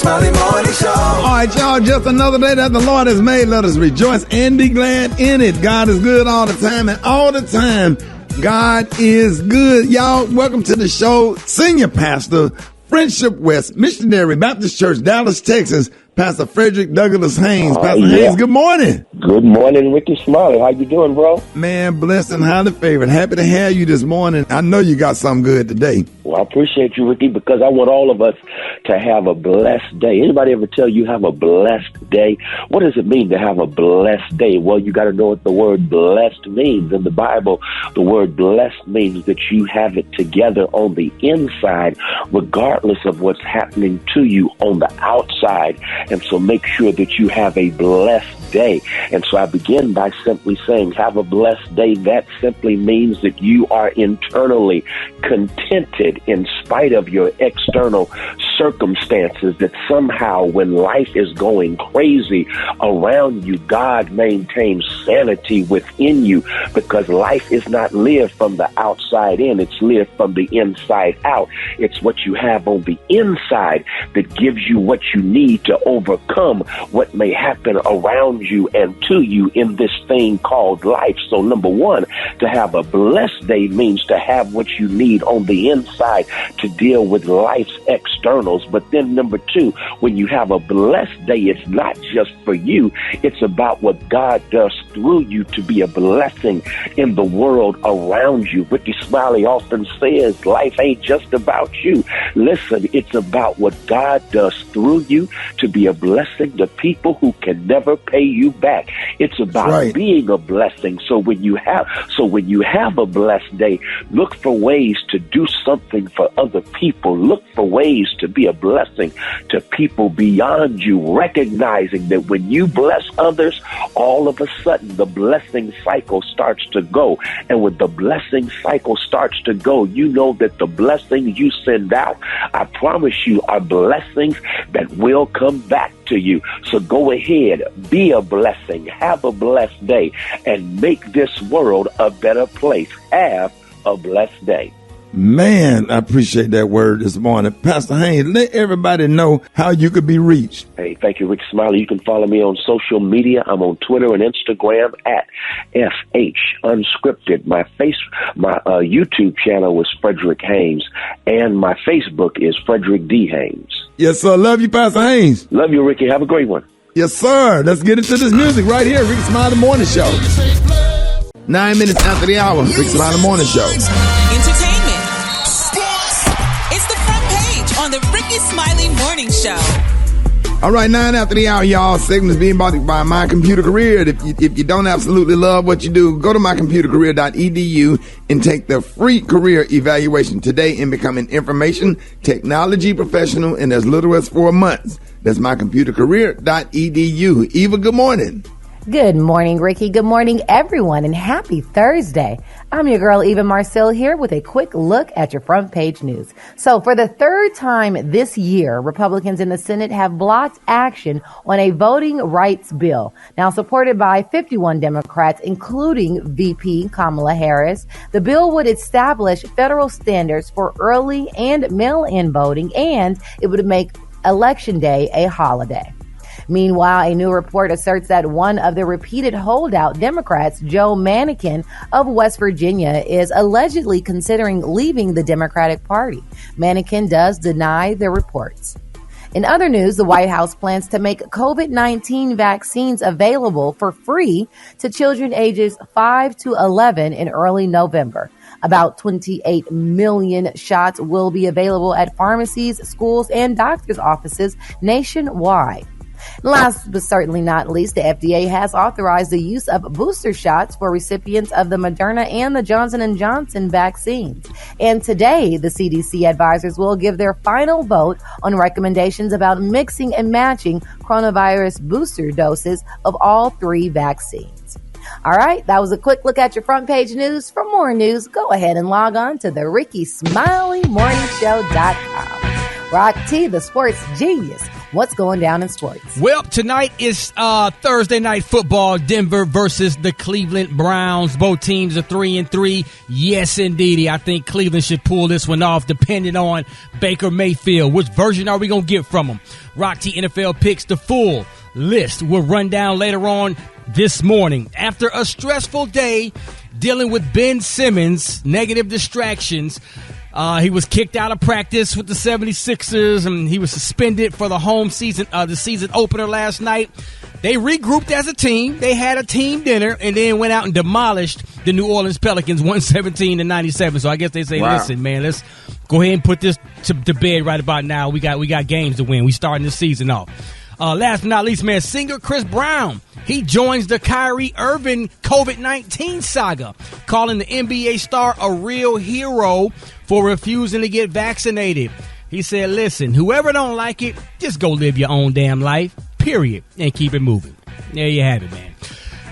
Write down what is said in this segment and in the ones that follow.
Smiley Morning Show. All right, y'all, just another day that the Lord has made. Let us rejoice and be glad in it. God is good all the time, and all the time, God is good. Y'all, welcome to the show. Senior Pastor, Friendship West Missionary Baptist Church, Dallas, Texas, Pastor Frederick Douglass Haynes. Pastor Haynes, good morning. Good morning, Rickey Smiley. How you doing, bro? Man, blessed and highly favored. Happy to have you this morning. I know you got something good today. Well, I appreciate you, Rickey, because I want all of us to have a blessed day. Anybody ever tell you have a blessed day? What does it mean to have a blessed day? Well, you got to know what the word blessed means. In the Bible, the word blessed means that you have it together on the inside, regardless of what's happening to you on the outside. And so make sure that you have a blessed day. And so I begin by simply saying, have a blessed day. That simply means that you are internally contented in spite of your external circumstances, that somehow when life is going crazy around you, God maintains sanity within you, because life is not lived from the outside in, it's lived from the inside out. It's what you have on the inside that gives you what you need to overcome what may happen around you and to you in this thing called life. So number one, to have a blessed day means to have what you need on the inside to deal with life's externals. But then number two, when you have a blessed day, it's not just for you. It's about what God does through you to be a blessing in the world around you. Rickey Smiley often says, life ain't just about you. Listen, it's about what God does through you to be a blessing to people who can never pay you back. It's about being a blessing. So when you have a blessed day, look for ways to do something for other people. Look for ways to be a blessing to people beyond you, recognizing that when you bless others, all of a sudden the blessing cycle starts to go. And when the blessing cycle starts to go, you know that the blessings you send out, I promise you, are blessings that will come back to you. So go ahead, be a blessing, have a blessed day, and make this world a better place. Have a blessed day. Man, I appreciate that word this morning. Pastor Haynes, let everybody know how you could be reached. Hey, thank you, Rick Smiley. You can follow me on social media. I'm on Twitter and Instagram at FH Unscripted. My YouTube channel is Frederick Haynes, and my Facebook is Frederick D. Haynes. Yes, sir. Love you, Pastor Haynes. Love you, Ricky. Have a great one. Yes, sir. Let's get into this music right here. Rickey Smiley Morning Show. 9 minutes after the hour. Rickey Smiley Morning Show. Entertainment. Sports. It's the front page on the Rickey Smiley Morning Show. All right, 9 after the hour, y'all. Segment is being brought to you by My Computer Career. If you don't absolutely love what you do, go to mycomputercareer.edu and take the free career evaluation today and become an information technology professional in as little as 4 months. That's mycomputercareer.edu. Eva, good morning. Good morning, Ricky. Good morning, everyone, and happy Thursday. I'm your girl, Eva Marcel, here with a quick look at your front page news. So for the third time this year, Republicans in the Senate have blocked action on a voting rights bill. Now supported by 51 Democrats, including VP Kamala Harris. The bill would establish federal standards for early and mail-in voting, and it would make Election Day a holiday. Meanwhile, a new report asserts that one of the repeated holdout Democrats, Joe Manchin of West Virginia, is allegedly considering leaving the Democratic Party. Manchin does deny the reports. In other news, the White House plans to make COVID-19 vaccines available for free to children ages 5 to 11 in early November. About 28 million shots will be available at pharmacies, schools, and doctors' offices nationwide. Last but certainly not least, the FDA has authorized the use of booster shots for recipients of the Moderna and the Johnson & Johnson vaccines. And today, the CDC advisors will give their final vote on recommendations about mixing and matching coronavirus booster doses of all three vaccines. All right, that was a quick look at your front page news. For more news, go ahead and log on to the RickeySmileyMorningShow.com. Rock T, the sports genius, What's going down in sports? Well, tonight is Thursday night football. Denver versus the Cleveland Browns. Both teams are 3-3. Yes, indeedy. I think Cleveland should pull this one off, depending on Baker Mayfield. Which version are we going to get from him? Rock T NFL picks the full list. We'll run down later on this morning. After a stressful day dealing with Ben Simmons, negative distractions, he was kicked out of practice with the 76ers, and he was suspended for the the season opener last night. They regrouped as a team. They had a team dinner and then went out and demolished the New Orleans Pelicans 117-97. So I guess they say, listen, man, let's go ahead and put this to bed right about now. We got games to win. We starting the season off. Last but not least, man, singer Chris Brown. He joins the Kyrie Irving COVID-19 saga, calling the NBA star a real hero for refusing to get vaccinated. He said, listen, whoever don't like it, just go live your own damn life, period, and keep it moving. There you have it, man.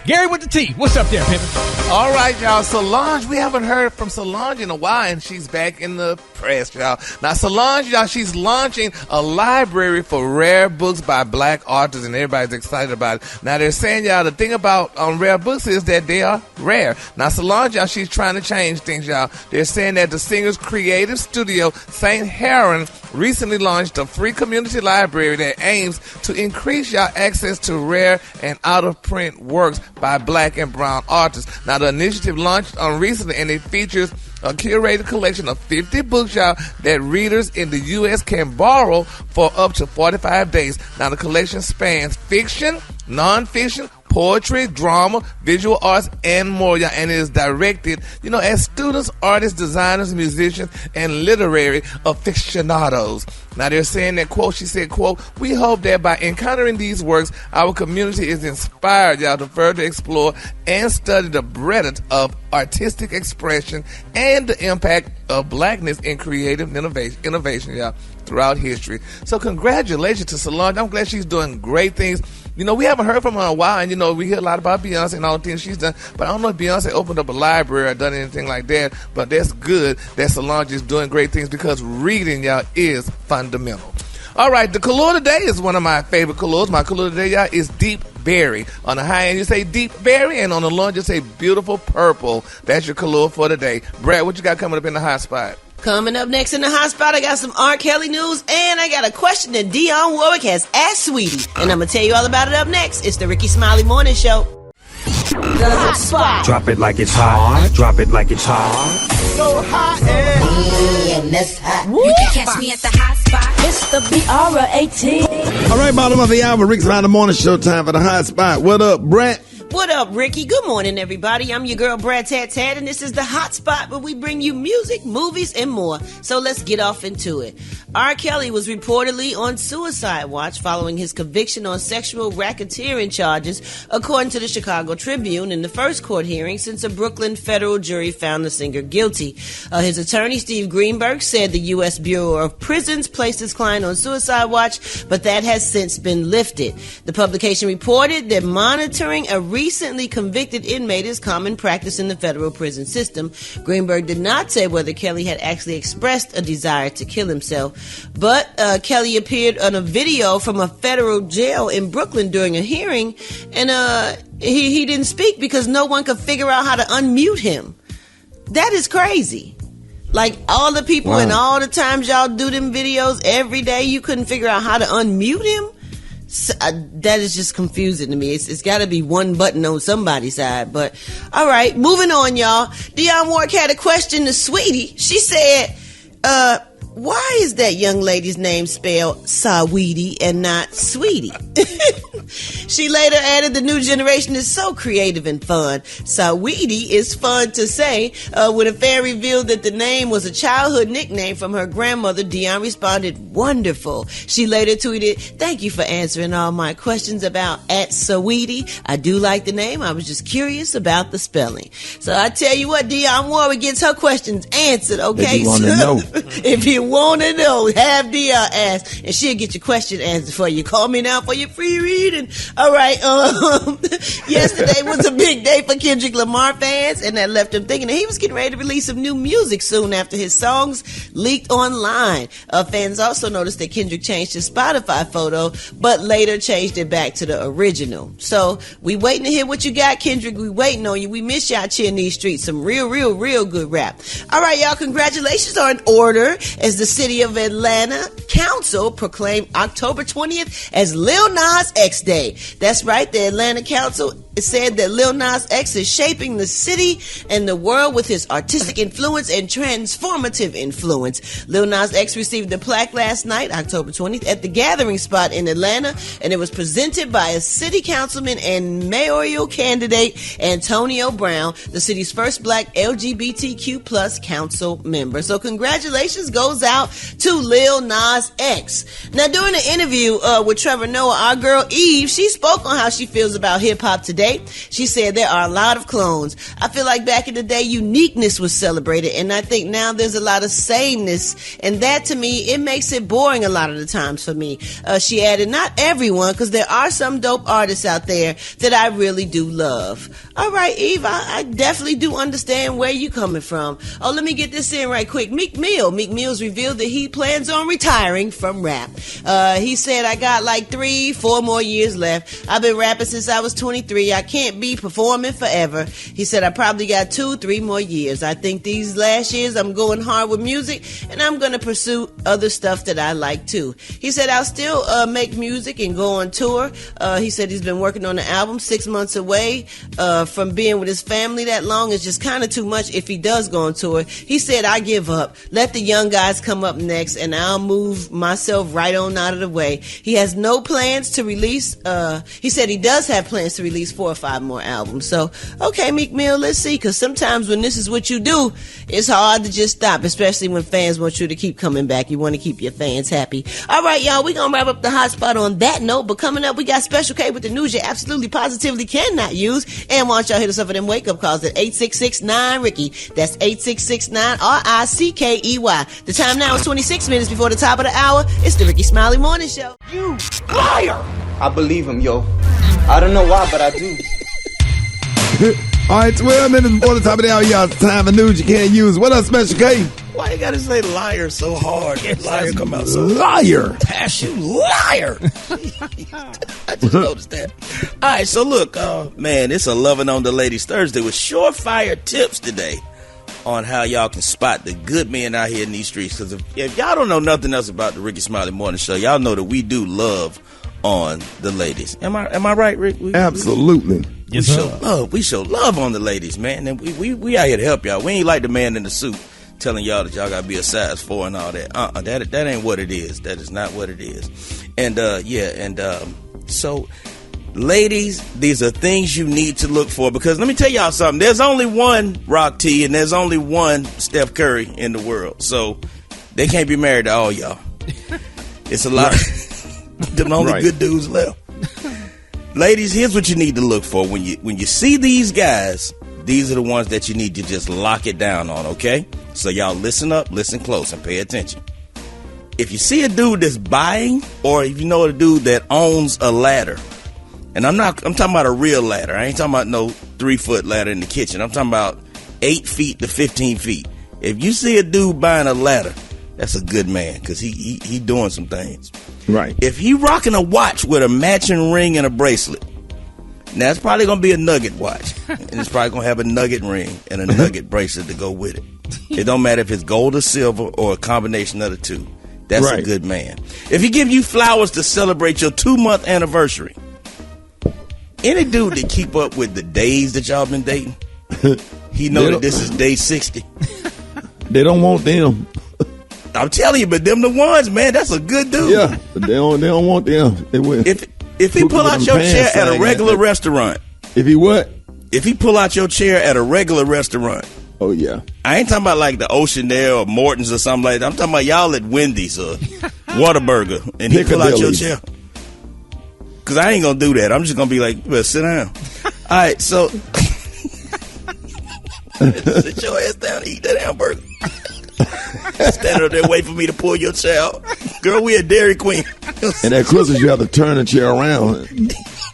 Gary with the T. What's up there, Pimpin'? All right, y'all. Solange, we haven't heard from Solange in a while, and she's back in the press, y'all. Now, Solange, y'all, she's launching a library for rare books by black authors, and everybody's excited about it. Now, they're saying, y'all, the thing about rare books is that they are rare. Now, Solange, y'all, she's trying to change things, y'all. They're saying that the singer's creative studio, St. Heron, recently launched a free community library that aims to increase y'all access to rare and out-of-print works by black and brown authors. Now, the initiative launched recently, and it features a curated collection of 50 books, y'all, that readers in the U.S. can borrow for up to 45 days. Now, the collection spans fiction, nonfiction, poetry, drama, visual arts, and more, y'all. And it is directed, as students, artists, designers, musicians, and literary aficionados. Now, they're saying that, quote, she said, quote, we hope that by encountering these works, our community is inspired, y'all, to further explore and study the breadth of artistic expression and the impact of blackness in creative innovation, y'all, throughout history. So congratulations to Solange. I'm glad she's doing great things. We haven't heard from her in a while, and, we hear a lot about Beyonce and all the things she's done, but I don't know if Beyonce opened up a library or done anything like that, but that's good that Solange is doing great things because reading, y'all, is fundamental. All right, the color today is one of my favorite colors. My color today, y'all, is deep berry. On the high end, you say deep berry, and on the low end, you say beautiful purple. That's your color for today. Brad, what you got coming up in the hot spot? Coming up next in the hot spot, I got some R. Kelly news, and I got a question that Dionne Warwick has asked Sweetie. And I'm going to tell you all about it up next. It's the Rickey Smiley Morning Show. The hot spot. Drop it like it's hot. Drop it like it's hot. So hot and that's hot. You can catch me at the hot spot. It's the BR18. All right, bottom of the hour, Rickey Smiley Morning Show, time for the hot spot. What up, Brett? What up, Ricky? Good morning, everybody. I'm your girl, Brad Tat, and this is the hot spot where we bring you music, movies, and more. So let's get off into it. R. Kelly was reportedly on suicide watch following his conviction on sexual racketeering charges, according to the Chicago Tribune, in the first court hearing since a Brooklyn federal jury found the singer guilty. His attorney, Steve Greenberg, said the U.S. Bureau of Prisons placed his client on suicide watch, but that has since been lifted. The publication reported that monitoring a recently convicted inmate is common practice in the federal prison system. Greenberg did not say whether Kelly had actually expressed a desire to kill himself, but Kelly appeared on a video from a federal jail in Brooklyn during a hearing, and he didn't speak because no one could figure out how to unmute him. That is crazy. Like, all the people and all the times y'all do them videos every day, you couldn't figure out how to unmute him? So, that is just confusing to me. It's got to be one button on somebody's side. But all right, moving on, y'all. Dionne Warwick had a question to Sweetie. She said, why is that young lady's name spelled Saweetie and not Sweetie? She later added, the new generation is so creative and fun. Saweetie is fun to say. When a fan revealed that the name was a childhood nickname from her grandmother, Dionne responded, wonderful. She later tweeted, thank you for answering all my questions about @Saweetie. I do like the name. I was just curious about the spelling. So I tell you what, Dionne Warwick gets her questions answered, okay? If you want to know. If you wanna know, have the ask, and she'll get your question answered for you. Call me now for your free reading. All right. Yesterday was a big day for Kendrick Lamar fans, and that left him thinking that he was getting ready to release some new music soon after his songs leaked online. Fans also noticed that Kendrick changed his Spotify photo, but later changed it back to the original. So we waiting to hear what you got, Kendrick. We waiting on you. We miss you out here in these streets. Some real good rap. All right, y'all. Congratulations are in order as the city of Atlanta Council proclaimed October 20th as Lil Nas X Day. That's right. The Atlanta Council said that Lil Nas X is shaping the city and the world with his artistic influence and transformative influence. Lil Nas X received the plaque last night, October 20th, at the Gathering Spot in Atlanta, and it was presented by a city councilman and mayoral candidate Antonio Brown, the city's first black LGBTQ plus council member. So congratulations goes out to Lil Nas X. Now, during the interview with Trevor Noah, our girl Eve, she spoke on how she feels about hip-hop today. She said there are a lot of clones. I feel like back in the day, uniqueness was celebrated, and I think now there's a lot of sameness, and that to me, it makes it boring a lot of the times for me. She added, not everyone, because there are some dope artists out there that I really do love. All right, Eve, I definitely do understand where you coming from. Oh, let me get this in right quick. Meek Mill's revealed that he plans on retiring from rap. He said, I got like 3-4 more years left. I've been rapping since I was 23. I can't be performing forever. He said, I probably got 2-3 more years. I think these last years I'm going hard with music, and I'm going to pursue other stuff that I like too. He said, I'll still make music and go on tour. He said he's been working on an album 6 months away from being with his family that long. Is just kind of too much if he does go on tour. He said, I give up. Let the young guys come up next, and I'll move myself right on out of the way. He has no plans to release. He said he does have plans to release 4 or 5 more albums. So, okay, Meek Mill, let's see, because sometimes when this is what you do, it's hard to just stop, especially when fans want you to keep coming back. You want to keep your fans happy. All right, y'all, we're going to wrap up the hot spot on that note, but coming up, we got Special K with the news you absolutely positively cannot use, and why don't y'all hit us up for them wake-up calls at 866-9-RICKY. That's 866-9-RICKEY. The time now is 26 minutes before the top of the hour. It's the Rickey Smiley Morning Show. You liar! I believe him, yo. I don't know why, but I do. All right, 12 minutes before the top of the hour, y'all. Time for news you can't use. What up, Special K? Why you gotta say liar so hard? Liar come out so liar. Passion, liar. I just noticed that. All right, so look, man, it's a Loving on the Ladies Thursday with surefire tips today on how y'all can spot the good men out here in these streets. Because if y'all don't know nothing else about the Rickey Smiley Morning Show, y'all know that we do love on the ladies. Am I right, Rick? Absolutely. We show love on the ladies, man. And we out here to help y'all. We ain't like the man in the suit telling y'all that y'all gotta be a size 4 and all that. That ain't what it is. That is not what it is. And so ladies, these are things you need to look for, because let me tell y'all something. There's only one Rock T and there's only one Steph Curry in the world. So they can't be married to all y'all. It's a lot of them only good dudes left. Ladies, here's what you need to look for. When you see these guys, these are the ones that you need to just lock it down on, okay? So y'all listen up, listen close, and pay attention. If you see a dude that's buying, or if you know a dude that owns a ladder, and I'm talking about a real ladder. I ain't talking about no 3-foot ladder in the kitchen. I'm talking about 8 feet to 15 feet. If you see a dude buying a ladder, that's a good man, because he doing some things. Right. If he rocking a watch with a matching ring and a bracelet, now it's probably going to be a nugget watch. And it's probably going to have a nugget ring and a nugget bracelet to go with it. It don't matter if it's gold or silver or a combination of the two. That's a good man. If he give you flowers to celebrate your 2-month anniversary, any dude that keep up with the days that y'all been dating, he know that this is day 60. They don't want them. I'm telling you, but them the ones, man. That's a good dude. Yeah, but they don't want them. If he pull out your chair at a regular restaurant. If he what? If he pull out your chair at a regular restaurant. Oh, yeah. I ain't talking about like the Ocean there or Morton's or something like that. I'm talking about y'all at Wendy's or Whataburger, and he pull out your chair. Because I ain't going to do that. I'm just going to be like, well, sit down. All right, so sit your ass down and eat that hamburger. Standing up there waiting for me to pull your child. Girl, we at Dairy Queen. And at Christmas, you have to turn the chair around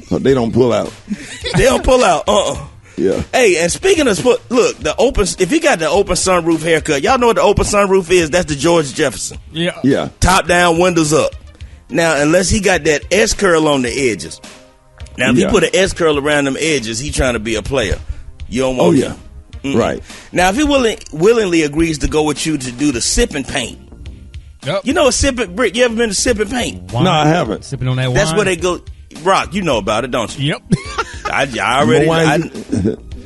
so they don't pull out. They don't pull out. Yeah. Hey, and speaking of look, if he got the open sunroof haircut, y'all know what the open sunroof is? That's the George Jefferson. Yeah. Yeah. Top down, windows up. Now, unless he got that S curl on the edges. Now, if he put an S curl around them edges, he trying to be a player. You don't want him. Right. Now, if he willingly agrees to go with you to do the sipping paint. Yep. You know a sipping brick? You ever been to sipping paint? Wine. No, I haven't. Sipping on that wine. That's where they go. Rock, you know about it, don't you? Yep. I already.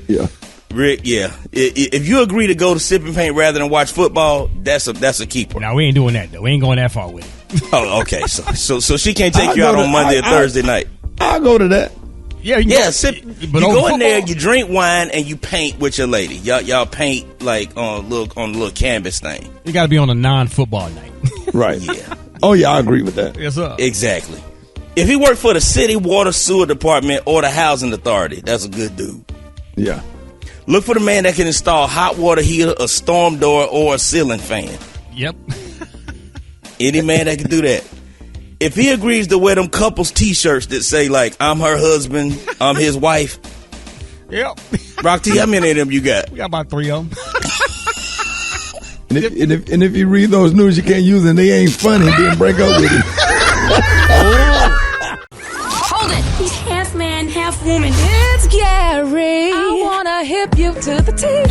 Yeah. Rick, yeah. If you agree to go to sipping paint rather than watch football, that's a keeper. No, we ain't doing that though. We ain't going that far with it. Oh, okay. So she can't take you out on Monday or Thursday night. I'll go to that. Yeah, you but you go in football? there, you drink wine, and you paint with your lady. Y'all paint like on a little canvas thing. You got to be on a non-football night. Right. Yeah. Oh yeah, I agree with that. Yes, sir. Exactly. If he worked for the city water sewer department or the housing authority, that's a good dude. Yeah. Look for the man that can install hot water heater, a storm door, or a ceiling fan. Yep. Any man that can do that. If he agrees to wear them couples T-shirts that say like, I'm her husband, I'm his wife. Yep. Rock T, how many of them you got? We got about 3 of them. And if you read those news, you can't use them. They ain't funny. Then break up with it. Hold it. He's half man, half woman. It's Gary. I wanna hip you to the teeth.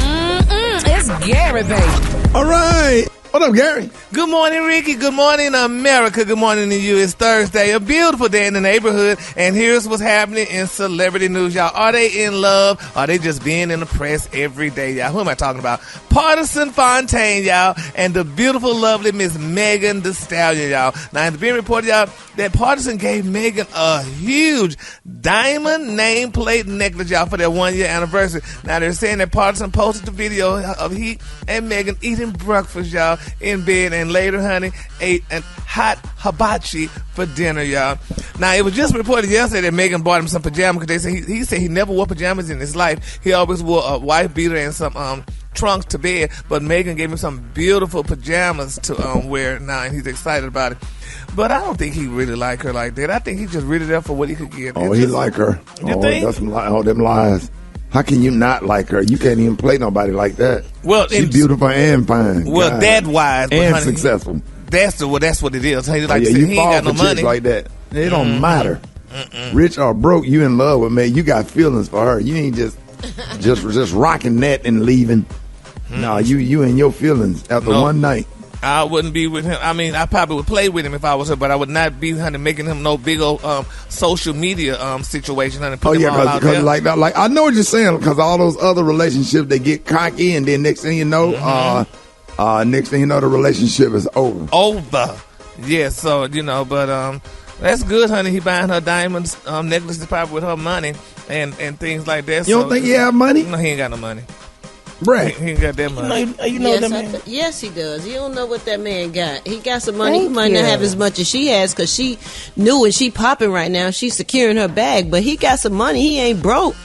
It's Gary, baby. All right. What up, Gary? Good morning, Ricky. Good morning, America. Good morning to you. It's Thursday, a beautiful day in the neighborhood, and here's what's happening in celebrity news, y'all. Are they in love? Are they just being in the press every day, y'all? Who am I talking about? Partisan Fontaine, y'all, and the beautiful, lovely Miss Megan Thee Stallion, y'all. Now, it's being reported, y'all, that Partisan gave Megan a huge diamond nameplate necklace, y'all, for their 1-year anniversary. Now, they're saying that Partisan posted the video of he and Megan eating breakfast, y'all, in bed, and later, honey, ate a hot hibachi for dinner, y'all. Now, it was just reported yesterday that Megan bought him some pajamas because they say he said he never wore pajamas in his life. He always wore a wife beater and some trunks to bed, but Megan gave him some beautiful pajamas to wear now, and he's excited about it. But I don't think he really like her like that. I think he's just really there for what he could get. Oh, he like her. You think? That's them lies. How can you not like her? You can't even play nobody like that. Well, she's beautiful and fine. Well, God. that wise, and honey, successful. That's what it is. Like yeah, he you ain't fall got no for money like that. It don't matter. Rich or broke, you in love with me. You got feelings for her. You ain't just rocking that and leaving. No, you and your feelings after one night. I wouldn't be with him. I mean, I probably would play with him if I was her, but I would not be, honey, making him no big old social media situation. Honey, oh yeah, because like that, like I know what you're saying. Because all those other relationships, they get cocky, and then next thing you know, the relationship is over. Over. Yeah. So but that's good, honey. He buying her diamonds necklaces probably with her money and things like that. You don't think he have money? No, he ain't got no money. Right. He ain't got that money. You know that man? Yes, he does. You don't know what that man got. He got some money. He might not have as much as she has because she new and she popping right now. She's securing her bag, but he got some money. He ain't broke.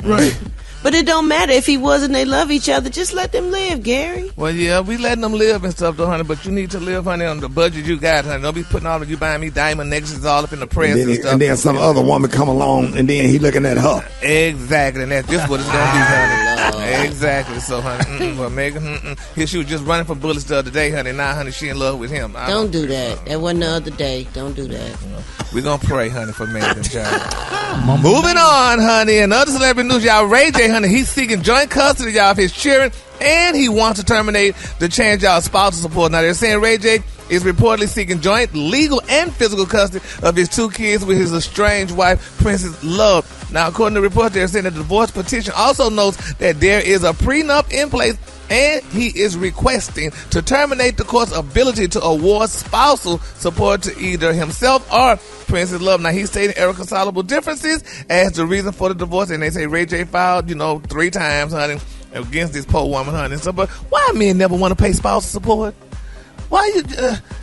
Right. But it don't matter if he wasn't. They love each other. Just let them live, Gary. Well, yeah, we letting them live and stuff, though, honey. But you need to live, honey, on the budget you got, honey. Don't be putting all of you buying me diamond necklaces all up in the press and stuff. And then some other woman come along, and then he looking at her. Exactly, and that's just what it's gonna be, honey. Exactly. So, honey, well, Megan, here she was just running from bullets the other day, honey. Now, honey, she in love with him. Don't do that. That wasn't the other day. Don't do that. We're gonna pray, honey, for Megan, child. Moving on, honey. Another celebrity news, y'all. Ray J, honey, he's seeking joint custody, y'all, of his children, and he wants to terminate the change, y'all, spousal support. Now, they're saying Ray J is reportedly seeking joint legal and physical custody of his 2 kids with his estranged wife, Princess Love. Now, according to reports, they're saying the divorce petition also notes that there is a prenup in place, and he is requesting to terminate the court's ability to award spousal support to either himself or Princess Love. Now, he's stating irreconcilable differences as the reason for the divorce, and they say Ray J filed, 3 times, honey, against this poor woman, honey. So, but why men never want to pay spousal support? Why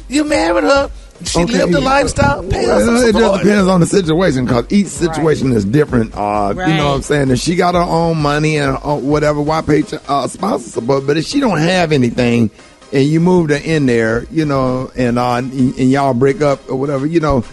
you married her? She lived the lifestyle. Pay her some support. It just depends on the situation, because each situation is different. You know what I'm saying? If she got her own money and whatever, why pay spousal support? But if she don't have anything, and you moved her in there, you know, and y'all break up or whatever, you know,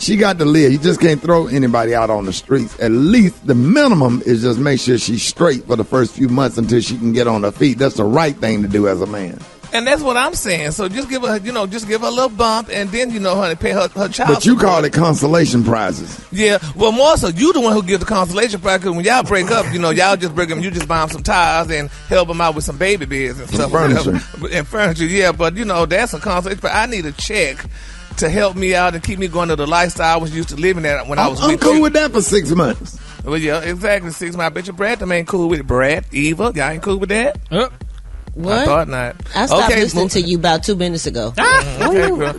she got to live. You just can't throw anybody out on the streets. At least the minimum is just make sure she's straight for the first few months until she can get on her feet. That's the right thing to do as a man. And that's what I'm saying. So just give her, just give her a little bump, and then, honey, pay her child. But you call it consolation prizes. Yeah, well, more so, you the one who gives the consolation prize, because when y'all break up, y'all just break them, you just buy them some tires and help them out with some baby beds and stuff. And furniture, yeah, but, that's a consolation prize. I need a check to help me out and keep me going to the lifestyle I was used to living at when I was with you. I'm cool with that for 6 months. Well, yeah, exactly, 6 months. I bet you Brad, them ain't cool with it. Brad, Eva, y'all ain't cool with that? What? I thought not. I stopped listening to you about 2 minutes ago.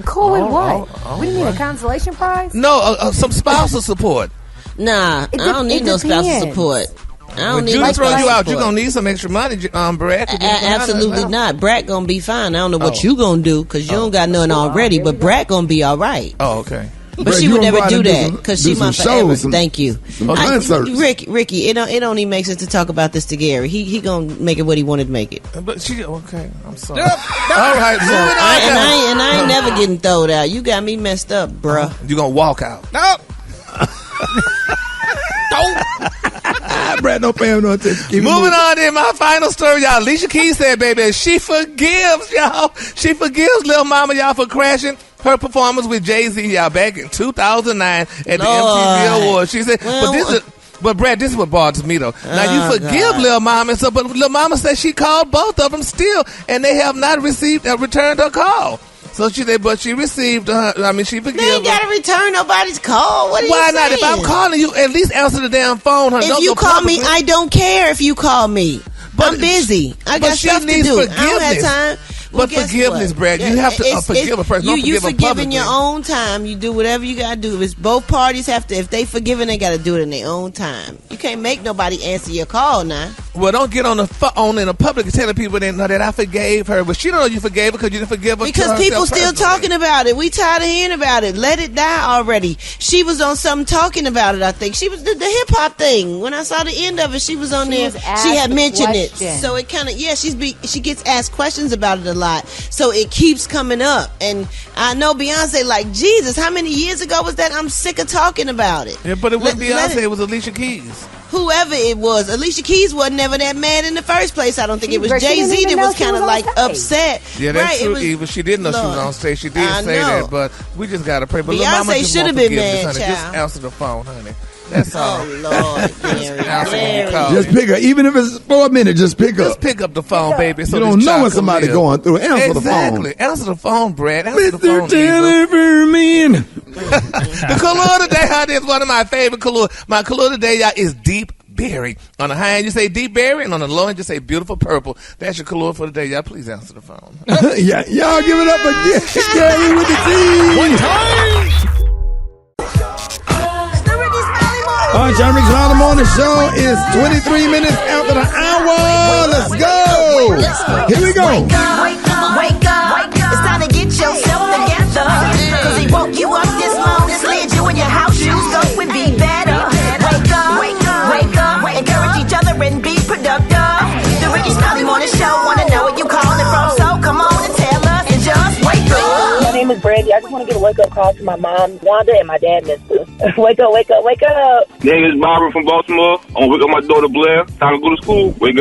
Cool with what? What do you mean, a consolation prize? No, some spousal support. Nah, I don't need no spousal support. I don't need no throw you out. You're going to need some extra money, Brad. Absolutely not. Brad going to be fine. I don't know what you going to do, because you don't got nothing already, but Brad going to be all right. Oh, okay. But Brad, she would never do that, because she my forever. Thank you. Ricky, it don't even make sense to talk about this to Gary. He gonna make it what he wanted to make it. But okay, I'm sorry. All right, so I ain't never getting thrown out. You got me messed up, bruh. You gonna walk out? No. Brad, don't pay him no attention. Moving on in my final story, y'all. Alicia Keys said, baby, she forgives, y'all. She forgives Lil Mama, y'all, for crashing her performance with Jay-Z, y'all, back in 2009 at the MTV Awards. She said, but Brad, this is what bothers me, though. Now, you forgive Lil Mama, but Lil Mama said she called both of them still, and they have not returned her call. So she said, but she received she forgave her. They ain't got to return nobody's call. What are Why you not? saying? If I'm calling you, at least answer the damn phone. Honey. If you call me, I don't care if you call me. I'm busy. I got stuff to do. I don't have time. But forgiveness, Brad, you have to forgive a person. You forgive in your own time. You do whatever you got to do. If both parties have to, if they forgiving, they got to do it in their own time. You can't make nobody answer your call now. Well, don't get on the phone in the public and telling people that I forgave her, but she don't know you forgave her because you didn't forgive her. Because people still talking about it. We tired of hearing about it. Let it die already. She was on something talking about it. I think she was the hip hop thing. When I saw the end of it, she was on there. She had mentioned it, so it kind of she gets asked questions about it a lot. So it keeps coming up, and I know Beyonce like Jesus. How many years ago was that? I'm sick of talking about it. Yeah, but it wasn't Beyonce. It was Alicia Keys. Whoever it was, Alicia Keys wasn't never that mad in the first place. I don't think it was Jay-Z that was kind of like upset. Yeah, that's true. Eva, she didn't know she was on stage. She did say that, but we just gotta pray. But Beyonce should have been mad, honey. Just answer the phone, honey. That's all. Oh, Lord, Gary. Just pick up. Even if it's for a minute, just pick up. Just pick up the phone, baby. So you don't know what somebody's going through. Answer the phone. Answer the phone, Brad. Answer the phone, Mr. The color today, honey, is one of my favorite color. My color today, y'all, is deep berry. On the high end, you say deep berry, and on the low end, you say beautiful purple. That's your color for the day. Y'all, please answer the phone. Yeah, y'all give it up for Gary with the T. One time. All right, John Rickey Smiley Morning Show is 23 minutes after the hour. Let's go. Here we go. Wake up. It's time to get yourself together. Cause he woke you up this morning, slid you in your house shoes, so it be better. Wake up. Encourage each other and be productive. The Rickey Smiley Morning Show. Wanna know where you calling from, so come on and tell us and just wake up. My name is Brandy. I just want to get a wake-up call to my mom, Wanda, and my dad, Mister. Wake up. Name is Barbara from Baltimore. I'm wake up my daughter Blair. Time to go to school. Wake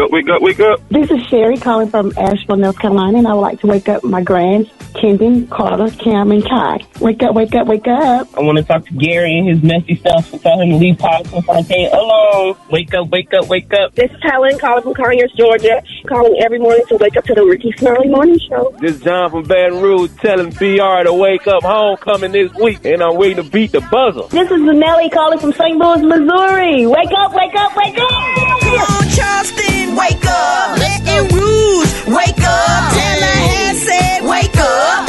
up. This is Sherry calling from Asheville, North Carolina, and I would like to wake up my grands, Kendon, Carter, Cam, and Kai. Wake up. I want to talk to Gary and his messy stuff and tell him to leave politics alone. Wake up. This is Helen calling from Conyers, Georgia. Calling every morning to wake up to the Rickey Smiley Morning Show. This is John from Baton Rouge telling BR to wake up. Homecoming this week, and I'm waiting to beat the buzzer. This is Nelly calling from St. Louis, Missouri. Wake up. Come on, Charleston, wake up. Let's get Rouge, wake up. Taylor has said, wake up.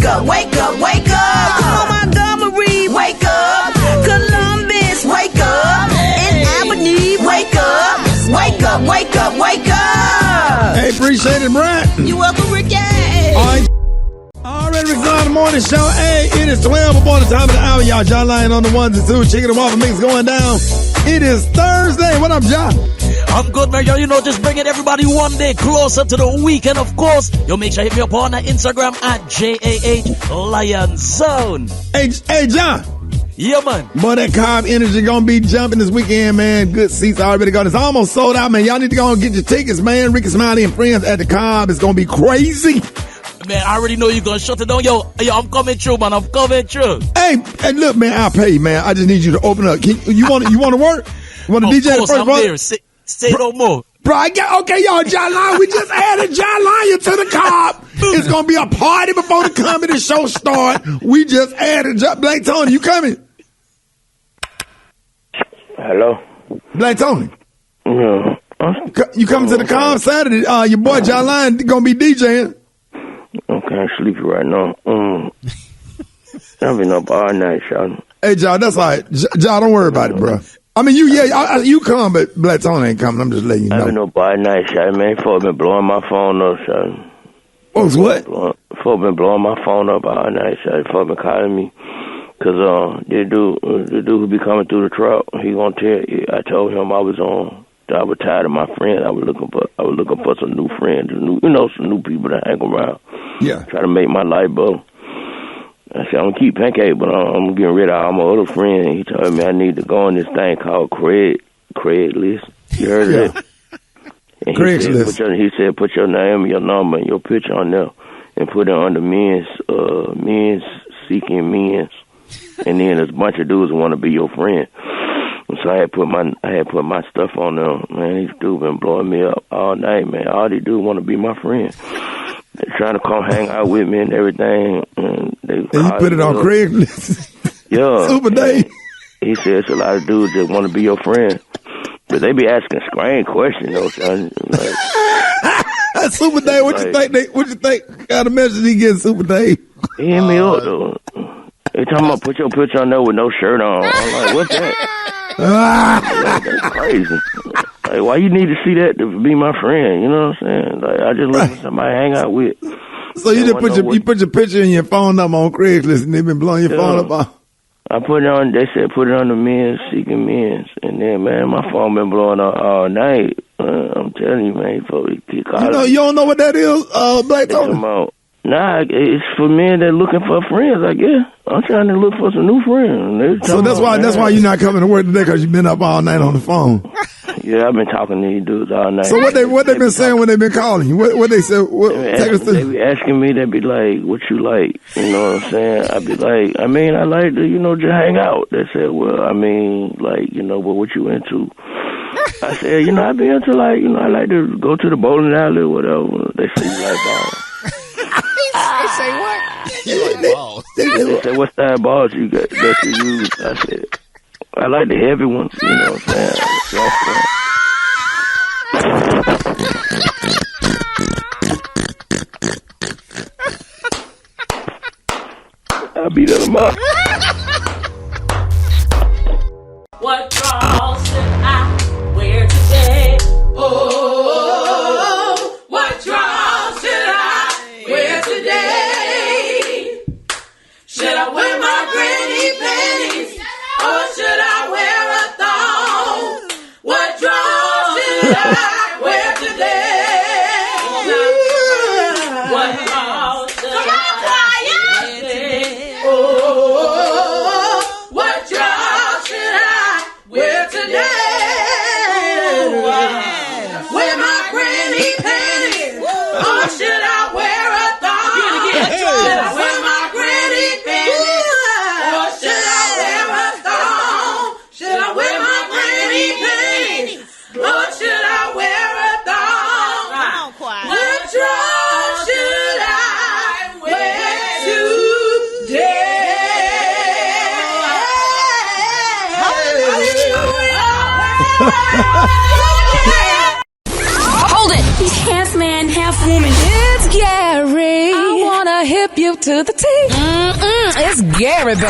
Come on, Montgomery, wake up. Columbus, wake up. And Albany, wake up. Wake up. Hey, appreciate it, Brad. You welcome, Ricky. All right, Rickey Smiley Morning Show. Hey, it is 12 upon the top of the hour, y'all. John Lyon on the ones and twos. Chicken and waffle mix going down. It is Thursday. What up, John? I'm good, man. Yo, just bringing everybody one day closer to the weekend, of course. Yo, make sure you hit me up on Instagram at JAHLionZone. Hey, John. Yeah, man. Boy, that Cobb Energy gonna be jumping this weekend, man. Good seats already gone. It's almost sold out, man. Y'all need to go and get your tickets, man. Rickey Smiley and friends at the Cobb. It's gonna be crazy. Man, I already know you're gonna shut it down. Yo, I'm coming through, man. I'm coming through. Hey, look, man, I'll pay you, man. I just need you to open up. You want to work? You want to DJ the first I'm there. Say no more. Bro, okay, y'all, John Lyon, we just added John Lyon to the Cobb. It's going to be a party before the comedy show start. We just added Black Tony. You coming? Hello? Black Tony. Yeah. You coming to the Cobb Saturday? Your boy John Lyon going to be DJing. I'm kind of sleepy right now. I've been up all night, Sean. Hey, John, that's all right. John, don't worry about it, bro. I mean, you come, but Black Tony ain't coming. I'm just letting you know. I've been up all night, Sean. Man, folks been blowing my phone up, Sean. Folks what? Folks been blowing my phone up all night, Sean. Folks been calling me. Because the dude who be coming through the truck, he gonna tell you. I told him I was tired of my friends. I was looking for some new friends, some new people to hang around. Yeah. Try to make my life better. I said, I'm going to keep Pancake, but I'm getting rid of all my other friends. He told me I need to go on this thing called Craigslist. You heard of it? And Craigslist. He said, put your name, your number, and your picture on there, and put it under men's seeking men's. And then there's a bunch of dudes who want to be your friend. And so I had put my stuff on there. Man, these dudes been blowing me up all night, man. All these dudes want to be my friend. They're trying to come hang out with me and everything. And you put it on Craigslist? Yeah. Super Dave. He said it's a lot of dudes that want to be your friend. But they be asking strange questions, though, son. Like, Super Dave, what you think? What kind of message he getting, Super Dave? He hit me up, though. They talking about put your picture on there with no shirt on. I'm like, what's that? That's crazy. Like, why you need to see that to be my friend? You know what I'm saying? Like, I just look for somebody to hang out with. So you just put your picture and your phone number on Craigslist, and they've been blowing your phone up. I put it on. They said put it on the men's seeking men's, and then man, my phone been blowing up all night. I'm telling you, man, folks keep calling. You don't know what that is, Black Tony? Nah, it's for men that looking for friends, I guess. I'm trying to look for some new friends. So that's why you're not coming to work today, because you've been up all night on the phone. Yeah, I've been talking to these dudes all night. So what they been saying when they been calling you? What they said? They be asking me. They be like, "What you like?" You know what I'm saying? I be like, I like to, just hang out. They said, well, what you into? I said, I be into I like to go to the bowling alley or whatever. They say you like balls. They say what? You like balls. They said, what style balls you got that you use? I said, I like the heavy ones, you know what I'm saying? I beat them up. What draws should I wear today? Oh, what draws should I wear today? Should I wear my granny panties? Or should I wear a thong? What draws should I wear today? What draws should I wear today? Oh, what draws should I wear today? Wear my granny panties? Or should I wear a thong? Should I wear my granny panties? Or should I wear a thong? Should I wear my granny panties? Or should I wear a thong? What dress should I wear Hold it! He's half man, half woman. It's Gary. I wanna hip you to the T. It's Gary, baby.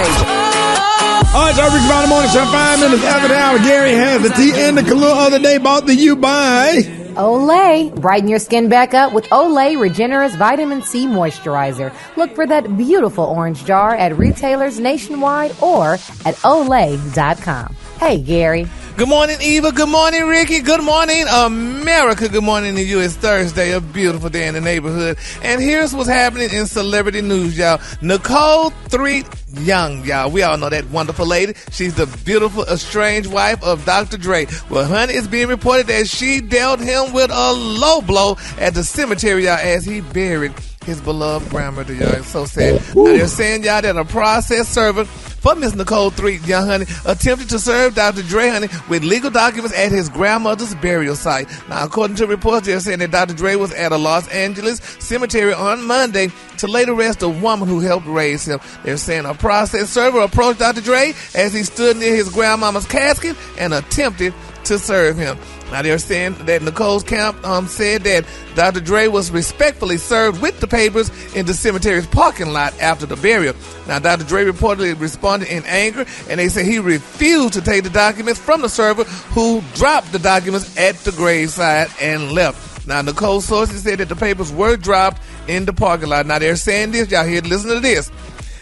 All right, so Rickey Smiley Morning Show, 5 minutes after the hour. Gary has the tea and the clue of the day brought to you by Olay. Brighten your skin back up with Olay Regenerous Vitamin C Moisturizer. Look for that beautiful orange jar at retailers nationwide or at Olay.com. Hey, Gary. Good morning, Eva. Good morning, Ricky. Good morning, America. Good morning to you. It's Thursday, a beautiful day in the neighborhood. And here's what's happening in celebrity news, y'all. Nicole Threet Young, y'all. We all know that wonderful lady. She's the beautiful, estranged wife of Dr. Dre. Well, honey, it's being reported that she dealt him with a low blow at the cemetery, y'all, as he buried his beloved grandmother, y'all. It's so sad. Now, they're saying, y'all, that a process server for Miss Nicole Threet Young, honey, attempted to serve Dr. Dre, honey, with legal documents at his grandmother's burial site. Now, according to reports, they're saying that Dr. Dre was at a Los Angeles cemetery on Monday to lay to rest a woman who helped raise him. They're saying a process server approached Dr. Dre as he stood near his grandmama's casket and attempted to serve him. Now, they're saying that Nicole's camp said that Dr. Dre was respectfully served with the papers in the cemetery's parking lot after the burial. Now, Dr. Dre reportedly responded in anger, and they say he refused to take the documents from the server, who dropped the documents at the graveside and left. Now, Nicole's sources said that the papers were dropped in the parking lot. Now, they're saying this. Y'all here, listen to this.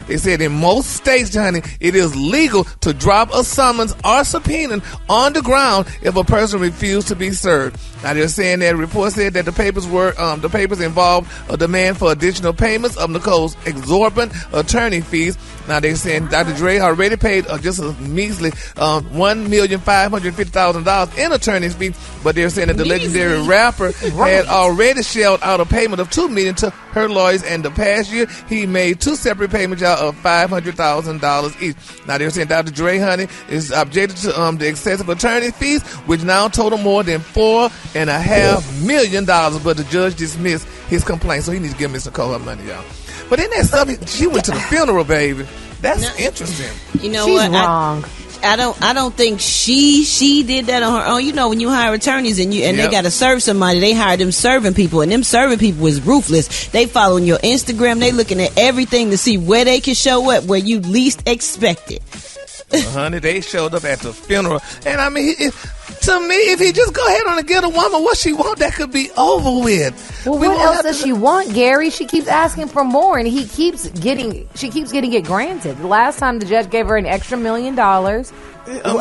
They said in most states, honey, it is legal to drop a summons or subpoena on the ground if a person refused to be served. Now, they're saying that report said that the papers involved a demand for additional payments of Nicole's exorbitant attorney fees. Now, they're saying Dr. Dre already paid just a measly $1,550,000 in attorney's fees, but they're saying that the legendary rapper had already shelled out a payment of $2 million to her lawyers, and the past year he made two separate payments out of $500,000 each. Now, they're saying Dr. Dre, honey, is objected to the excessive attorney fees, which now total more than $4.5 million, but the judge dismissed his complaint, so he needs to give Miss Nicole her money, y'all. But in that stuff, she went to the funeral, baby. That's interesting. You know She's what? wrong. I don't think she did that on her own. You know, when you hire attorneys and they got to serve somebody, they hire them serving people, and them serving people is ruthless. They following your Instagram, they looking at everything to see where they can show up where you least expect it. Well, honey, they showed up at the funeral, and I mean, to me, if he just go ahead on and get a woman what she want, that could be over with. Well, what else does she want, Gary? She keeps asking for more, and she keeps getting it granted. The last time the judge gave her an extra $1 million. I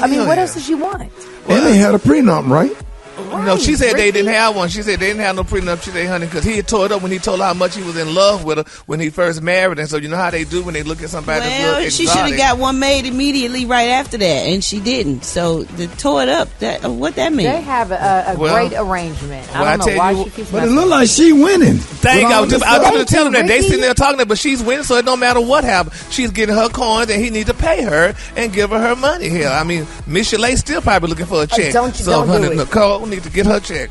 mean, what else does she want? And they had a prenup, right? Right, no, she said they didn't have one. She said they didn't have no prenup. She said, honey, because he had tore it up when he told her how much he was in love with her when he first married her. And so you know how they do when they look at somebody that's look exotic. She should have got one made immediately right after that, and she didn't. So they tore it up. What that mean? They have a great arrangement. I don't know why she keeps. But it looked like she winning. Thank you. I was going to tell them that they sitting there talking, but she's winning, so it don't matter what happens. She's getting her coins, and he needs to pay her and give her money here. I mean, Miss Chalet still probably looking for a check. Honey, Nicole need to get her check.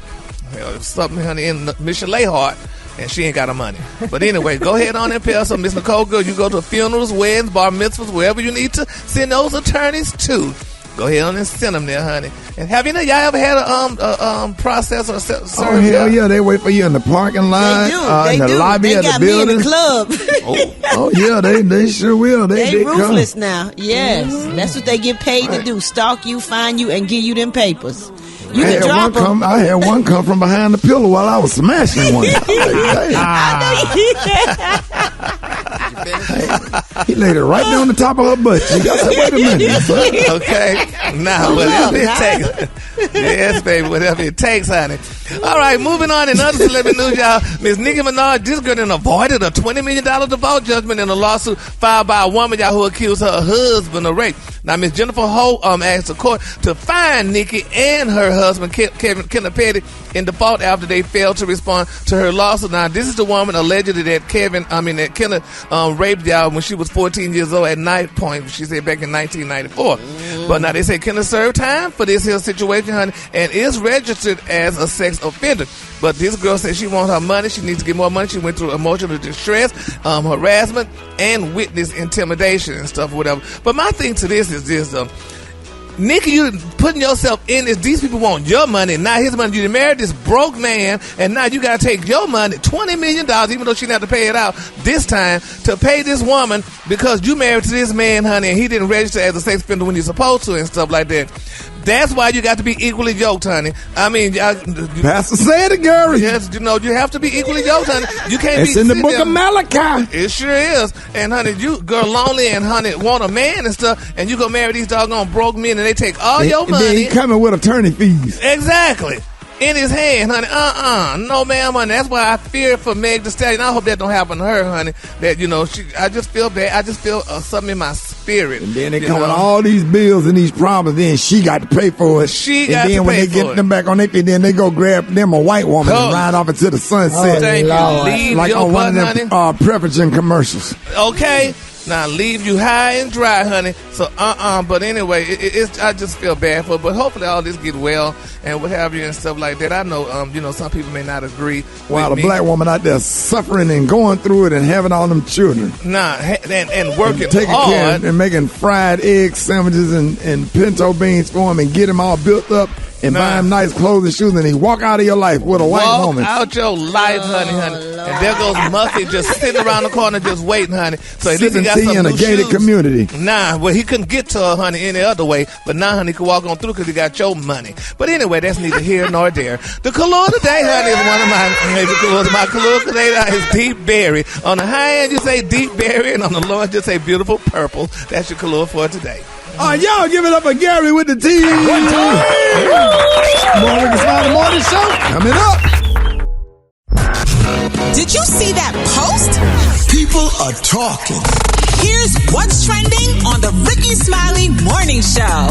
Hell, something, honey, in Miss Chalet heart, and she ain't got her money. But anyway, go ahead on and pay us. So, Miss Nicole, girl, you go to funerals, weddings, bar mitzvahs, wherever you need to send those attorneys to. Go ahead on and send them there, honey. And have y'all ever had a process or service? Oh, hell yeah, they wait for you in the parking lot, in the lobby of the building. They got me in the club. Oh yeah, they sure will. They ruthless come. now. Yes, that's what they get paid to do: stalk you, find you, and give you them papers. You I had one come from behind the pillow while I was smashing one. He laid it right down the top of her butt. She got to wait a minute. Okay, now whatever it takes. Yes, baby, whatever it takes, honey. All right, moving on in other celebrity news, y'all. Miss Nicki Minaj, this girl done avoided a $20 million default judgment in a lawsuit filed by a woman, y'all, who accused her husband of rape. Now, Miss Jennifer Holt asked the court to fine Nicki and her husband, Kenneth Petty, in default after they failed to respond to her lawsuit. Now, this is the woman allegedly that Kenneth raped y'all when she was 14 years old at night point, she said, back in 1994. But now they say Kenneth served time for this here situation, honey, and is registered as a sex offender. But this girl said she wants her money. She needs to get more money. She went through emotional distress, harassment, and witness intimidation and stuff, whatever. But my thing to this is this, Nicki, you putting yourself in this. These people want your money, not his money. You married this broke man, and now you got to take your money, $20 million, even though she didn't have to pay it out this time, to pay this woman because you married to this man, honey, and he didn't register as a sex offender when you're supposed to and stuff like that. That's why you got to be equally yoked, honey. I mean, Pastor said it, Gary. Yes, you have to be equally yoked, honey. You can't It's be in the sitting book there- of Malachi. It sure is. And honey, you girl lonely and honey want a man and stuff, and you go marry these doggone broke men and they take all your And then money. he coming with attorney fees. Exactly. In his hand, honey. No, ma'am, honey. That's why I fear for Meg Thee Stallion. I hope that don't happen to her, honey. That, I just feel bad. I just feel something in my spirit. And then they come with all these bills and these problems. Then she got to pay for it. She and got then to when pay they get for it. them back on their feet, then they go grab them a white woman and ride off into the sunset. Thank you. Leave like your on one butt, of them Prevagen commercials. Okay? Now leave you high and dry, honey. So but anyway, I just feel bad for it. But hopefully all this get well and what have you and stuff like that. I know some people may not agree. While with a me. black woman out there suffering and going through it and having all them children. Nah, and working and taking hard. care and making fried egg sandwiches and pinto beans for him and get him all built up and buy him nice clothes and shoes, and he walk out of your life with a white woman. Walk out your life, honey. And there goes Muffy just sitting around the corner just waiting, honey. So at least he got Sipping tea some in a new gated shoes. community. Nah, well, he couldn't get to her, honey, any other way. But now, honey, he could walk on through because he got your money. But anyway, that's neither here nor there. The color today, honey, is one of my favorite colors. My color today is deep berry. On the high end, you say deep berry, and on the low end, you say beautiful purple. That's your color for today. Y'all give it up for Gary with the T. One time. Morning Smiley Morning Show coming up. Did you see that post? People are talking. Here's what's trending on the Rickey Smiley Morning Show.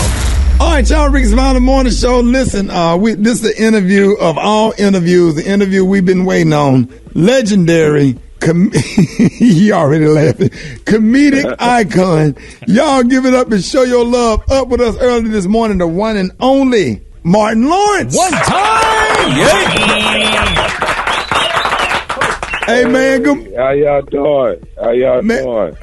All right, y'all, Rickey Smiley Morning Show. Listen, this is the interview of all interviews, the interview we've been waiting on. Legendary. He already laughing. Comedic icon. Y'all give it up and show your love. Up with us early this morning, the one and only Martin Lawrence. One time. Yeah. Hey, man. Good. How y'all doing?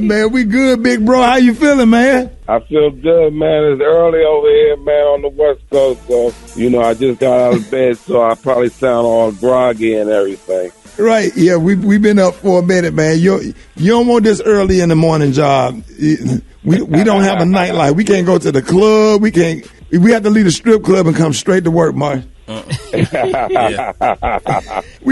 Man, we good, big bro. How you feeling, man? I feel good, man. It's early over here, man, on the West Coast. So, I just got out of bed, so I probably sound all groggy and everything. Right, yeah, we've been up for a minute, man. You don't want this early in the morning job. We don't have a nightlife. We can't go to the club. We have to leave the strip club and come straight to work, Martin. We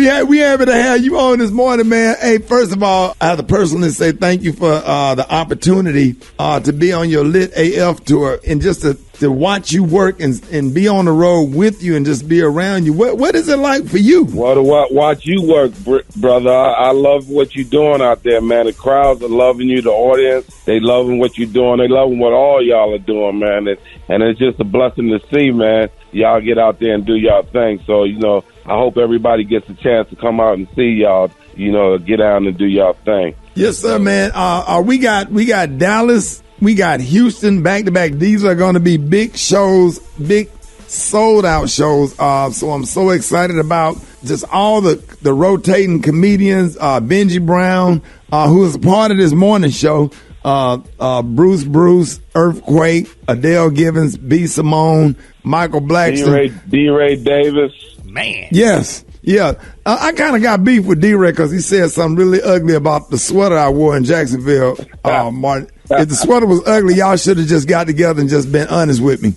happy to have you on this morning, man. Hey, first of all, I have to personally say thank you for the opportunity to be on your Lit AF tour and just to watch you work and be on the road with you and just be around you. What is it like for you? Well, to watch you work, brother. I love what you're doing out there, man. The crowds are loving you. The audience, they loving what you're doing. They loving what all y'all are doing, man. And it's just a blessing to see, man. Y'all get out there and do y'all thing. So, I hope everybody gets a chance to come out and see y'all, get out and do y'all thing. Yes, sir, man. We got Dallas, we got Houston back-to-back. These are going to be big shows, big sold-out shows. So I'm so excited about just all the rotating comedians, Benji Brown, who is a part of this morning show, Bruce, Earthquake, Adele Givens, B. Simone, Michael Blackson. D-Ray Davis. Man. Yes. Yeah. I kind of got beef with D-Ray because he said something really ugly about the sweater I wore in Jacksonville, Martin. If the sweater was ugly, y'all should have just got together and just been honest with me.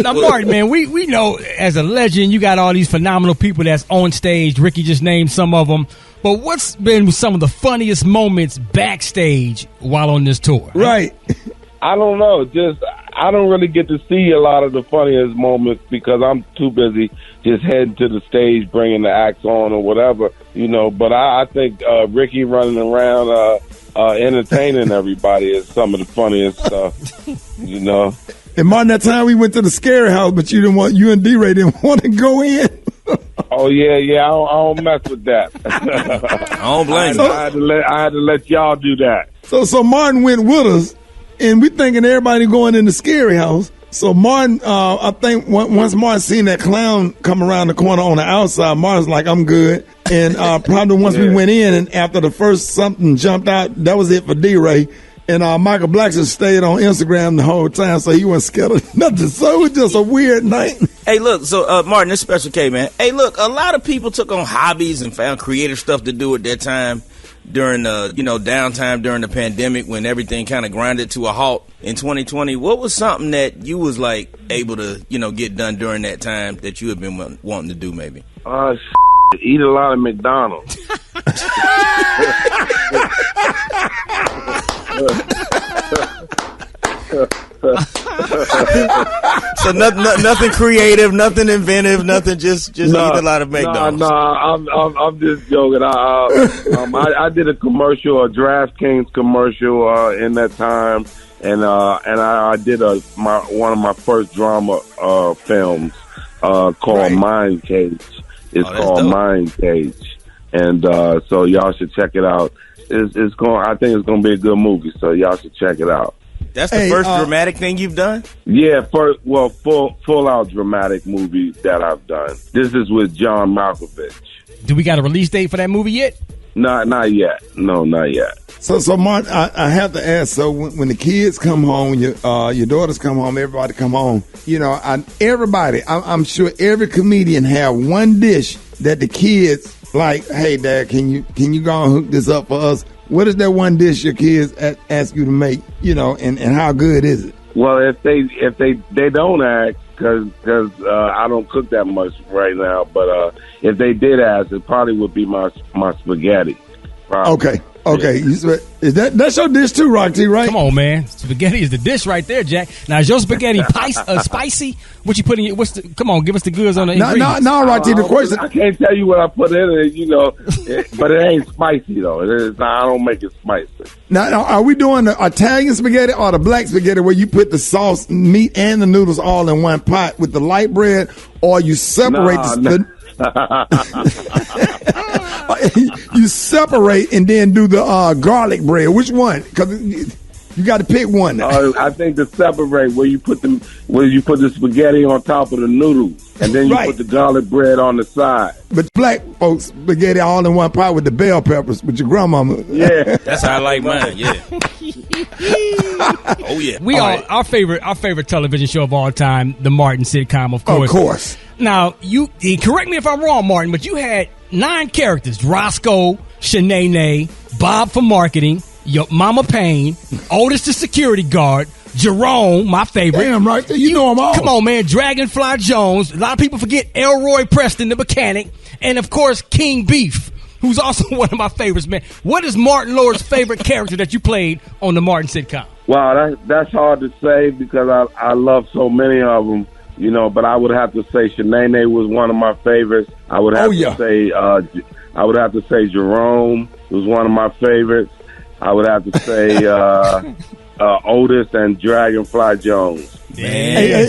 Now, Martin, man, we know as a legend, you got all these phenomenal people that's on stage. Ricky just named some of them. But what's been some of the funniest moments backstage while on this tour? Right. I don't know. I don't really get to see a lot of the funniest moments because I'm too busy just heading to the stage, bringing the acts on or whatever, But I think Ricky running around entertaining everybody is some of the funniest stuff, And Martin, that time we went to the scary house, but you and D-Ray didn't want to go in. Oh yeah, I don't mess with that. I don't blame you. I had to let y'all do that. So Martin went with us, and we thinking everybody going in the scary house. So Martin, I think once Martin seen that clown come around the corner on the outside, Martin's like, I'm good. And probably once we went in, and after the first something jumped out, that was it for D-Ray. And Michael Blackson stayed on Instagram the whole time, so he wasn't scared of nothing. So it was just a weird night. Hey, look, so Martin, this Special K, man. Hey, look, a lot of people took on hobbies and found creative stuff to do at that time. during the, downtime during the pandemic when everything kind of grinded to a halt in 2020. What was something that you was like able to, get done during that time that you had been wanting to do maybe? Eat a lot of McDonald's. So nothing creative, nothing inventive, nothing. Just eat a lot of McDonald's. I'm just joking. I did a commercial, a DraftKings commercial in that time, and I did one of my first drama films called Mind Cage. It's called dope. Mind Cage, and so y'all should check it out. It's going. I think it's going to be a good movie, so y'all should check it out. That's the first dramatic thing you've done? Yeah, full out dramatic movie that I've done. This is with John Malkovich. Do we got a release date for that movie yet? Not yet. No, not yet. So Martin, I have to ask. So when the kids come home, your daughters come home, everybody come home. I'm sure every comedian have one dish that the kids like. Hey, Dad, can you go and hook this up for us? What is that one dish your kids ask you to make? And how good is it? Well, if they don't ask, because I don't cook that much right now. But if they did ask, it probably would be my spaghetti. Probably. Okay. Yeah. Is that's your dish too, Rock T, right? Come on, man. Spaghetti is the dish right there, Jack. Now, is your spaghetti spicy? What you put in it? Come on, give us the goods on the ingredients. No, Rock T, the question. I can't tell you what I put in it, but it ain't spicy, though. I don't make it spicy. Now, are we doing the Italian spaghetti or the black spaghetti where you put the sauce, meat, and the noodles all in one pot with the light bread, or you separate you separate and then do the garlic bread. Which one? Because you got to pick one. I think the separate where you put the spaghetti on top of the noodles, and then you put the garlic bread on the side. But black folks spaghetti all in one pot with the bell peppers with your grandmama. Yeah, that's how I like mine. Yeah. Oh yeah. Our favorite television show of all time, the Martin sitcom, of course. Of course. Now, you correct me if I'm wrong, Martin, but you had 9 characters: Roscoe, Shanae, Bob for marketing, your Mama Payne, Otis the security guard, Jerome, my favorite. Damn right there, you know them all. Come on, man, Dragonfly Jones. A lot of people forget Elroy Preston, the mechanic, and of course King Beef, who's also one of my favorites, man. What is Martin Lord's favorite character that you played on the Martin sitcom? Wow, that's hard to say because I love so many of them. But I would have to say Shanae was one of my favorites. I would have to say Jerome was one of my favorites. I would have to say Otis and Dragonfly Jones. Hey,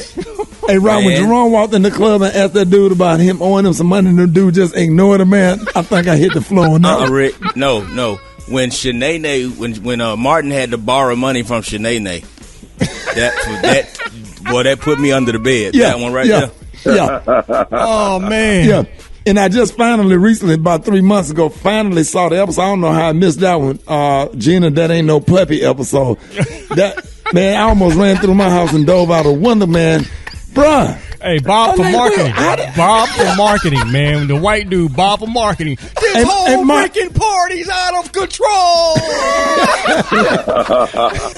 Ron, when Jerome walked in the club and asked that dude about him owing him some money, and the dude just ignored him, man, I think I hit the floor on that. Rick, no. When Shanae, when Martin had to borrow money from Shanae, that put me under the bed. Yeah, that one right there. Yeah. Oh, man. Yeah. And I just recently, about 3 months ago, saw the episode. I don't know how I missed that one. Gina, that ain't no puppy episode. Man, I almost ran through my house and dove out a window, man. Bruh. Hey, Bob for marketing. Bob for marketing, man. The white dude, Bob for marketing. This whole freaking party's out of control.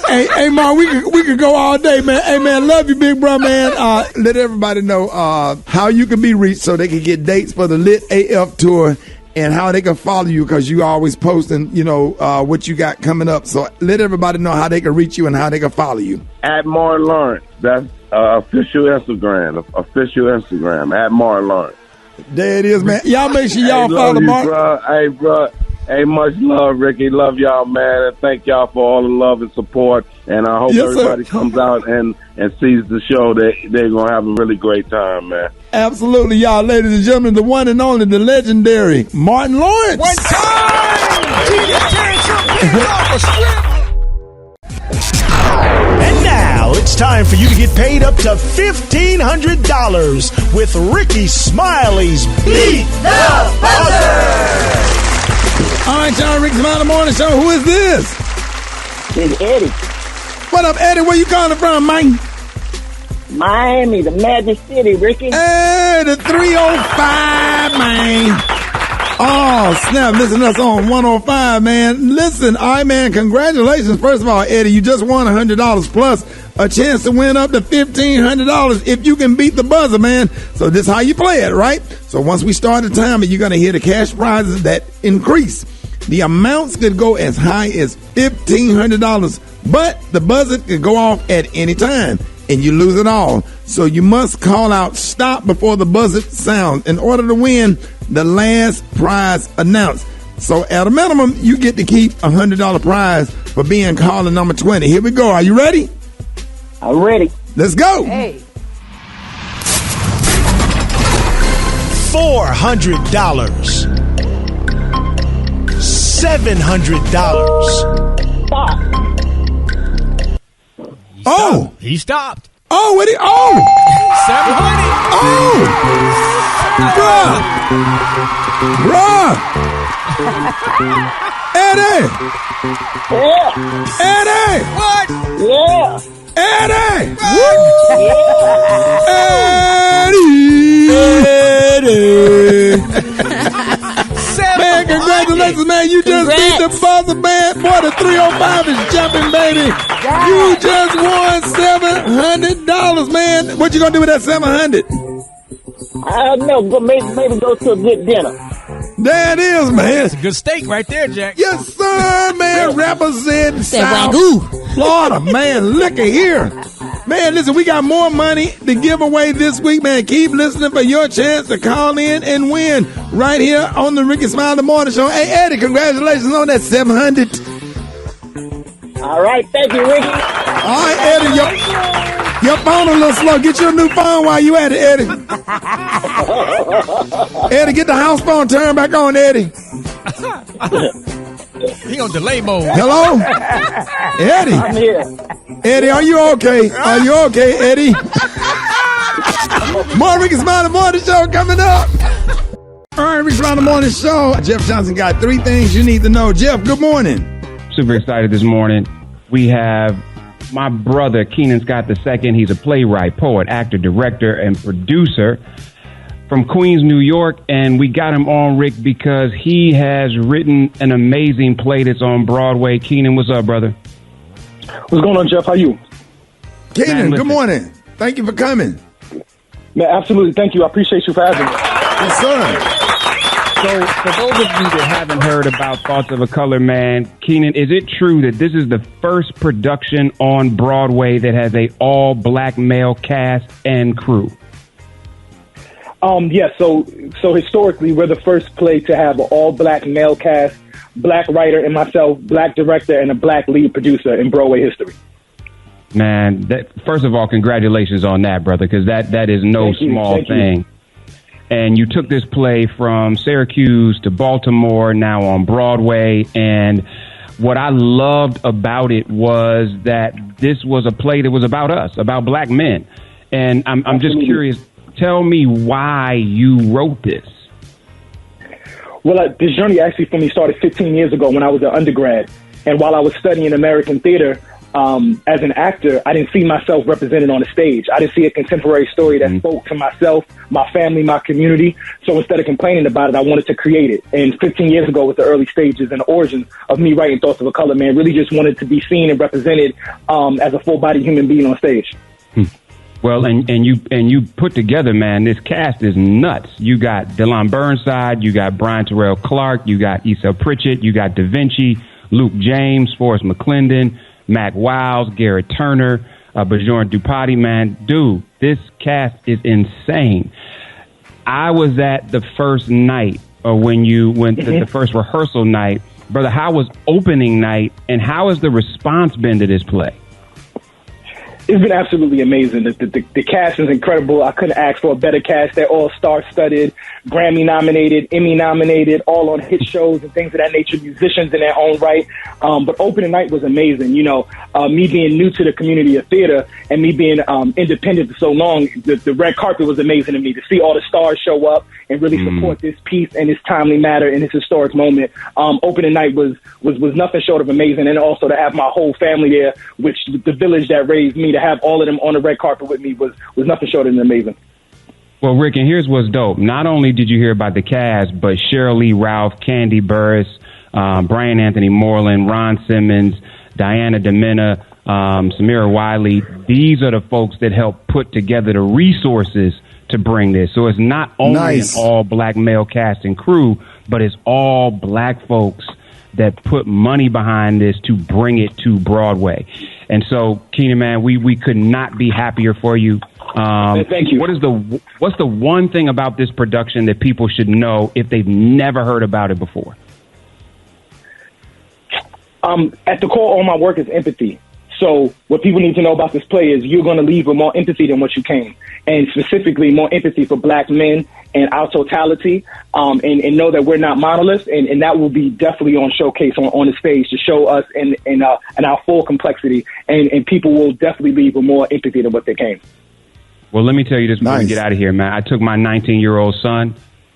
hey, Ma, we could go all day, man. Hey, man, love you, big bro, man. Let everybody know how you can be reached so they can get dates for the Lit AF tour and how they can follow you because you always posting, what you got coming up. So let everybody know how they can reach you and how they can follow you. At Martin Lawrence. That's official Instagram at Martin Lawrence. There it is, man. Y'all make sure y'all follow Martin. Hey, much love, Ricky. Love y'all, man. And thank y'all for all the love and support. And I hope everybody comes out and sees the show. They're going to have a really great time, man. Absolutely, y'all. Ladies and gentlemen, the one and only, the legendary Martin Lawrence. One time! And now it's time for you to get paid up to $1,500 with Rickey Smiley's Beat the Buzzer. All right, y'all, Rickey Smiley Morning Show. Who is this? It's Eddie. What up, Eddie? Where you calling from, man? Miami, the Magic City, Ricky. Hey, the 305, man. Oh, snap. Listen to us on 105, man. Listen, all right, man, congratulations. First of all, Eddie, you just won $100 plus a chance to win up to $1,500 if you can beat the buzzer, man. So this is how you play it, right? So once we start the timer, you're going to hear the cash prizes that increase. The amounts could go as high as $1,500, but the buzzer could go off at any time, and you lose it all. So you must call out stop before the buzzer sounds in order to win the last prize announced. So at a minimum, you get to keep a $100 prize for being caller number 20. Here we go. Are you ready? I'm ready. Let's go. Hey. $400. $700. Stop. Oh, He stopped. oh, what? 700. Oh, bruh. Eddie, Yeah. Eddie, What? Yeah. Eddie, Eddie. Man, congratulations, man. You just beat the buzzer, man. Boy, the 305 is jumping, baby. You just won $700, man. What you gonna do with that $700? I don't know, but maybe go to a good dinner. There it is, man. That's a good steak right there, Jack. Yes, sir, man. Represent South Wagyu. Florida, man. Look at here. Man, listen, we got more money to give away this week, man. Keep listening for your chance to call in and win right here on the Rickey Smiley Morning Show. Hey, Eddie, congratulations on that $700. All right, thank you, Ricky. All right, Eddie, your phone a little slow. Get you a new phone while you at it, Eddie. Eddie, get the house phone turned back on, Eddie. He on delay mode. Hello? Eddie. I'm here. Eddie, are you okay? Are you okay, Eddie? More Rickey Smiley Morning Show coming up. All right, Rickey Smiley Morning Show. Jeff Johnson got 3 things you need to know. Jeff, good morning. Super excited this morning. We have my brother, Keenan Scott II. He's a playwright, poet, actor, director, and producer from Queens, New York. And we got him on, Rick, because he has written an amazing play that's on Broadway. Keenan, what's up, brother? What's going on, Jeff? How you? Keenan, good morning. Thank you for coming. Man, absolutely. Thank you. I appreciate you for having me. Yes, sir. So, for those of you that haven't heard about Thoughts of a Color Man, Keenan, is it true that this is the first production on Broadway that has a all-black male cast and crew? Yeah, so historically, we're the first play to have an all-black male cast, black writer and myself, black director, and a black lead producer in Broadway history. Man, first of all, congratulations on that, brother, because that is no small thing. And you took this play from Syracuse to Baltimore, now on Broadway. And what I loved about it was that this was a play that was about us, about black men. And I'm just curious, tell me why you wrote this. Well, this journey actually for me started 15 years ago when I was an undergrad. And while I was studying American theater, as an actor, I didn't see myself represented on the stage. I didn't see a contemporary story that spoke to myself, my family, my community. So instead of complaining about it, I wanted to create it. And 15 years ago was the early stages and the origin of me writing Thoughts of a Color Man. Really just wanted to be seen and represented as a full-body human being on stage. Well, and you put together, man, this cast is nuts. You got Dylan Burnside, you got Brian Terrell Clark, you got Issa Pritchett, you got Da Vinci, Luke James, Forrest McClendon, Mac Wiles, Garrett Turner, Bajorn Dupati, man. Dude, this cast is insane. I was at the first night, or when you went to the first rehearsal night. Brother, how was opening night, and how has the response been to this play? It's been absolutely amazing. The cast is incredible. I couldn't ask for a better cast. They're all star-studded, Grammy-nominated, Emmy-nominated, all on hit shows and things of that nature, musicians in their own right. But opening night was amazing. You know, me being new to the community of theater and me being independent for so long, the red carpet was amazing to me. To see all the stars show up and really support this piece and this timely matter in this historic moment. Opening night was nothing short of amazing. And also to have my whole family there, which the village that raised me, to have all of them on the red carpet with me was nothing short of amazing. Well, Rick, and here's what's dope. Not only did you hear about the cast, but Cheryl Lee Ralph, Candy Burris, Brian Anthony Moreland, Ron Simmons, Diana Demena, Samira Wiley. These are the folks that helped put together the resources to bring this. So it's not only an all-black male cast and crew, but it's all black folks that put money behind this to bring it to Broadway. And so, Keenan, man, we could not be happier for you. Thank you. What's the one thing about this production that people should know if they've never heard about it before? At the core, all my work is empathy. So what people need to know about this play is you're going to leave with more empathy than what you came, and specifically more empathy for black men and our totality, and know that we're not monoliths, and that will be definitely on showcase on the stage to show us in our full complexity, and people will definitely leave with more empathy than what they came. Well, let me tell you this before we get out of here, man. I took my 19-year-old son.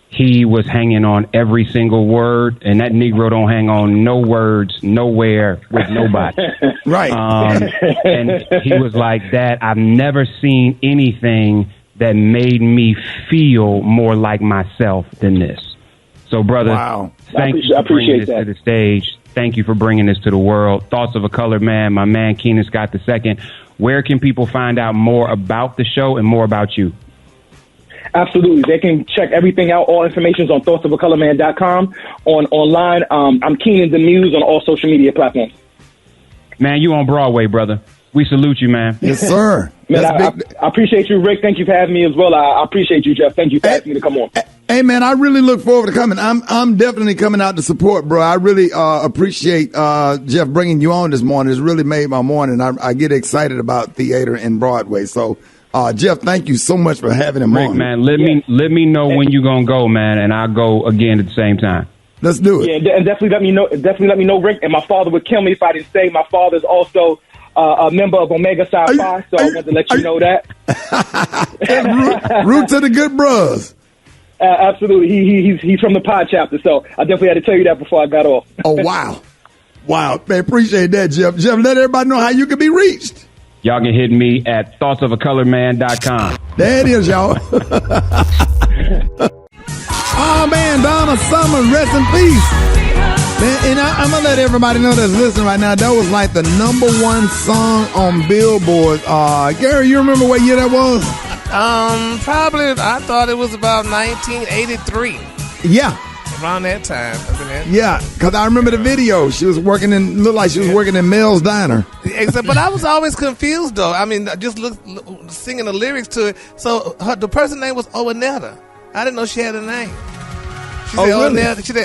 He was hanging on every single word, and that Negro don't hang on no words, nowhere, with nobody. Right. And he was like, Dad, I've never seen anything that made me feel more like myself than this. So, brother, thank you for bringing this to the stage. Thank you for bringing this to the world. Thoughts of a Colored Man, my man Keenan Scott II. Where can people find out more about the show and more about you? Absolutely. They can check everything out. All information is on thoughtsofacolorman.com. Online, I'm Keenan the Muse on all social media platforms. Man, you on Broadway, brother. We salute you, man. Yes, sir. Man, I appreciate you, Rick. Thank you for having me as well. I appreciate you, Jeff. Thank you for asking me to come on. Hey, man, I really look forward to coming. I'm definitely coming out to support, bro. I really appreciate Jeff bringing you on this morning. It's really made my morning. I get excited about theater and Broadway. So, Jeff, thank you so much for having him Rick, on. Man, let me know when you're gonna go, man, and I'll go again at the same time. Let's do it. Yeah, and definitely let me know. Definitely let me know, Rick. And my father would kill me if I didn't say my father's also a member of Omega Psi Phi, so I wanted to let you know that. Root to the good bros. Absolutely. He's from the Pi chapter, so I definitely had to tell you that before I got off. Oh, wow. Wow. Man, appreciate that, Jeff. Jeff, let everybody know how you can be reached. Y'all can hit me at thoughtsofacoloredman.com. There it is, y'all. Oh, man, Donna Summer, rest in peace. Man, and I'm going to let everybody know that's listening right now, that was like the #1 song on Billboard. Gary, you remember what year that was? Probably, I thought it was about 1983. Yeah. Around that time. Yeah, because I remember the video. She was looked like she was working in Mel's Diner. But I was always confused, though. I mean, just singing the lyrics to it. So the person's name was Owenetta. I didn't know she had a name. She said,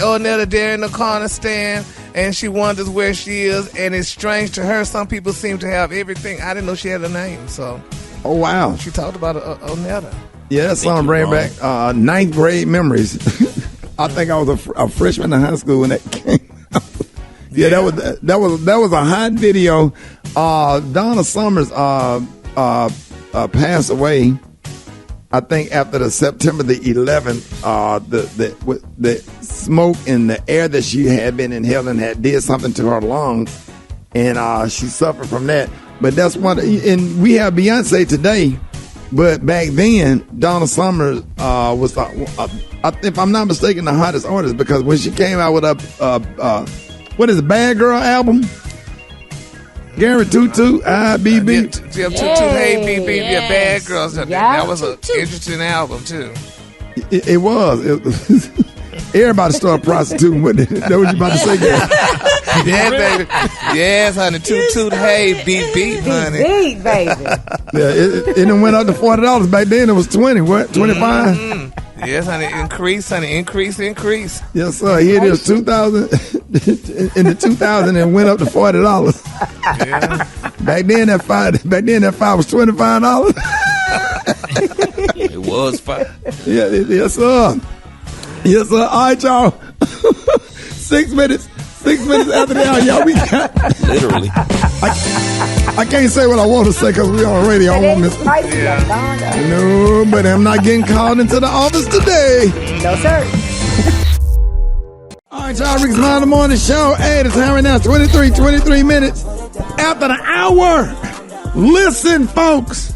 Owenetta there in the corner stand, and she wonders where she is, and it's strange to her. Some people seem to have everything. I didn't know she had a name, so. Oh, wow. She talked about Owenetta. Yeah, that song bring back 9th grade memories. I think I was a freshman in high school when that came out. Yeah, that was a hot video. Donna Summers passed away, I think, after the September the 11th. The smoke and the air that she had been inhaling did something to her lungs, and she suffered from that. But that's one. And we have Beyonce today, but back then Donna Summers was, if I'm not mistaken, the hottest artist, because when she came out with what is it, Bad Girl album? Gary Tutu, IBB. Hey, BB, yeah, Bad Girls. That was an interesting album, too. It was. Everybody started prostituting with it. That what you about to say, Gary? Yeah, baby. Yes, honey. Toot, hey, beat, honey. Beat, baby. Yeah, it went up to $40. Back then it was 20. What? 25? Mm-hmm. Yes, honey. Increase. Yes, sir. Here it is. 2000. In the 2000, it went up to $40. Yeah. Back then that five was $25. It was $5. Yeah, yes, sir. Yes, sir. All right, y'all. 6 minutes. 6 minutes after the hour, y'all. We got literally. I can't say what I want to say because we on radio. I won't miss. No, but I'm not getting called into the office today. No, sir. All right, y'all. Rickey Smiley Morning Show. Hey, the time right now is 23 minutes after the hour. Listen, folks.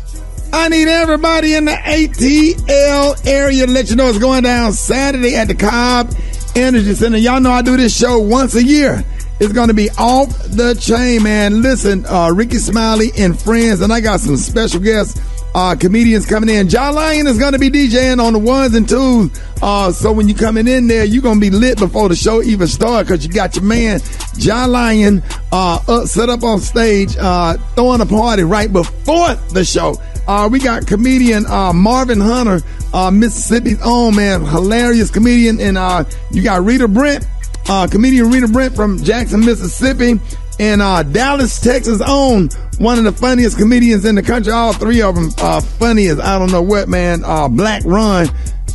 I need everybody in the ATL area to let you know it's going down Saturday at the Cobb Energy Center. Y'all know I do this show once a year. It's going to be off the chain, man. Listen, Rickey Smiley and friends, and I got some special guests, comedians coming in. John Lyon is going to be DJing on the ones and twos. So when you coming in there, you're going to be lit before the show even starts because you got your man, John Lyon, set up on stage, throwing a party right before the show. We got comedian Marvin Hunter, Mississippi's own, man, hilarious comedian. And you got Rita Brent, comedian Rita Brent from Jackson, Mississippi. And Dallas, Texas' own, one of the funniest comedians in the country. All three of them funny as I don't know what, man. Black Ron.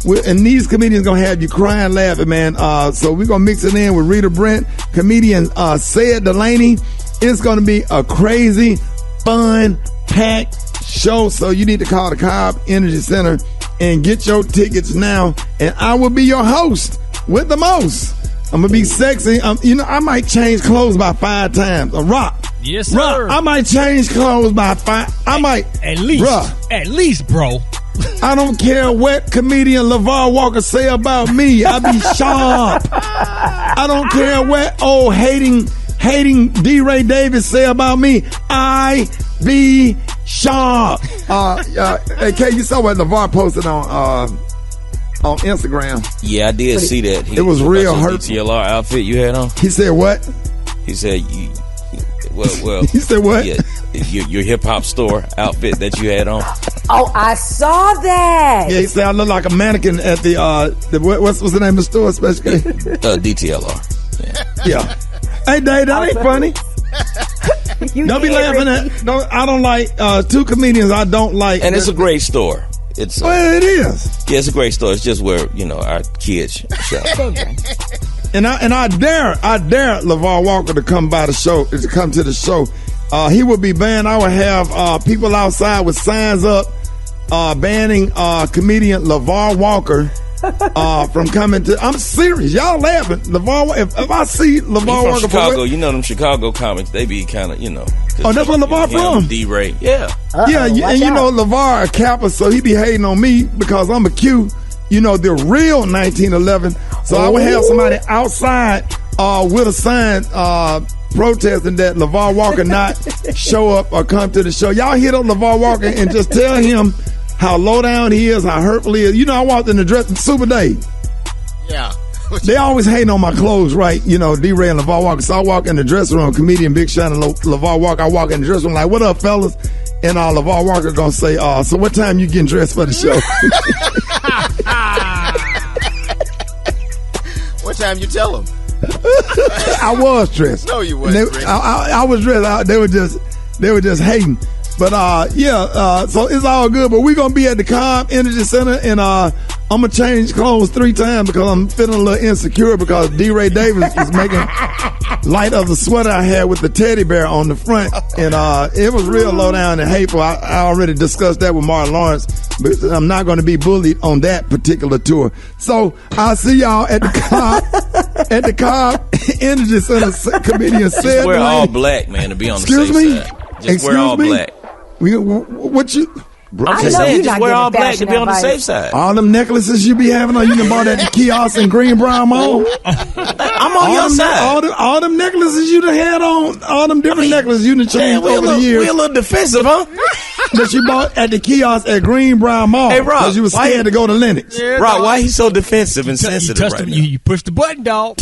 And these comedians going to have you crying, laughing, man. So we're going to mix it in with Rita Brent, comedian Said Delaney. It's going to be a crazy, fun, packed show. So you need to call the Cobb Energy Center and get your tickets now. And I will be your host with the most. I'm going to be sexy. I might change clothes by 5 times. Rock. Yes, sir. Rock, I might change clothes by 5. I might. At least, bro. I don't care what comedian LeVar Walker say about me. I be sharp. I don't care what old hating D. Ray Davis say about me. I be sharp. Hey, Kay, you saw what LeVar posted on Instagram. Yeah, I did see that. It was real hurtful. DTLR outfit you had on. He said what? He said well. He said what? Yeah, your hip hop store outfit that you had on. Oh, I saw that. Yeah, he said I look like a mannequin at the what's the name of the store? Special K? DTLR. Yeah. Hey, Dave, that ain't funny. Don't be laughing at. I don't like two comedians. I don't like, and it's a great store. Well, it is. Yeah, it's a great store. It's just where our kids shop. And I dare LeVar Walker to come by the show, to come to the show. He would be banned. I would have people outside with signs up banning comedian LeVar Walker from coming to. I'm serious. Y'all laughing. LeVar. If I see LeVar Walker from Chicago, them Chicago comics, they be kind of Oh, that's where LeVar from. D-Ray. Yeah. Yeah, and LeVar a Kappa, so he be hating on me because I'm a Q. The real 1911. So I would have somebody outside with a sign protesting that LeVar Walker not show up or come to the show. Y'all hit up LeVar Walker and just tell him how low down he is, how hurtful he is. I walked in the dress Super Dave. Yeah. They always hating on my clothes, right? D-Ray and LeVar Walker. So I walk in the dressing room, comedian Big Shot and LeVar Walker. I walk in the dressing room like, what up, fellas? And LeVar Walker gonna say, so what time you getting dressed for the show? What time you tell them? I was dressed. No, you wasn't. I was dressed. They were just hating. But so it's all good. But we're gonna be at the Cobb Energy Center, and I'm gonna change clothes 3 times because I'm feeling a little insecure because D. Ray Davis is making light of the sweater I had with the teddy bear on the front, and it was real low down and hateful. I already discussed that with Martin Lawrence, but I'm not going to be bullied on that particular tour. So I'll see y'all at the Cobb Energy Center. Comedian said, just wear all black, man, to be on the safe side. Just wear all black. What you? I'm just saying, just wear all black to be on the safe side. All them necklaces you be having on, you can buy that at the kiosk in Greenbrier Mall. I'm on your side. All them necklaces you done had on, all them different necklaces you done changed over the years. We a little defensive, huh? That you bought at the kiosk at Greenbrier Mall. Hey, Rob, because you was scared to go to Lennox. Yeah, Rob, why he so defensive and sensitive right now? You push the button, dog.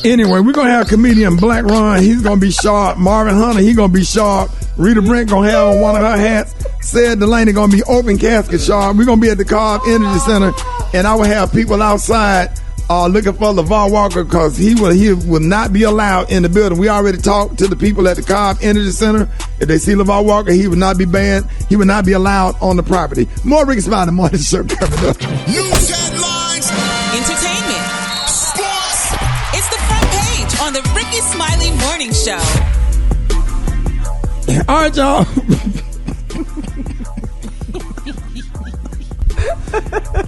Anyway, we're going to have comedian Black Ron. He's going to be sharp. Marvin Hunter, he going to be sharp. Rita Brent going to have on one of her hats. Said Delaney going to be open casket sharp. We're going to be at the Cobb Energy Center, and I will have people outside looking for LeVar Walker because he will not be allowed in the building. We already talked to the people at the Cobb Energy Center. If they see LeVar Walker, he will not be banned. He will not be allowed on the property. More Rickey Smiley Morning Show coming up. News headlines, entertainment, sports. It's the front page on the Rickey Smiley Morning Show. All right, y'all.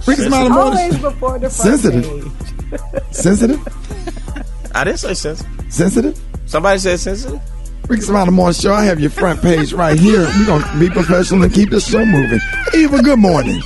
Rickey Smiley Always before the front Sensitive? I didn't say sensitive. Sensitive? Somebody said sensitive? Rickey Smiley Morning Show. I have your front page right here. We're going to be professional and keep the show moving. Eva, good morning.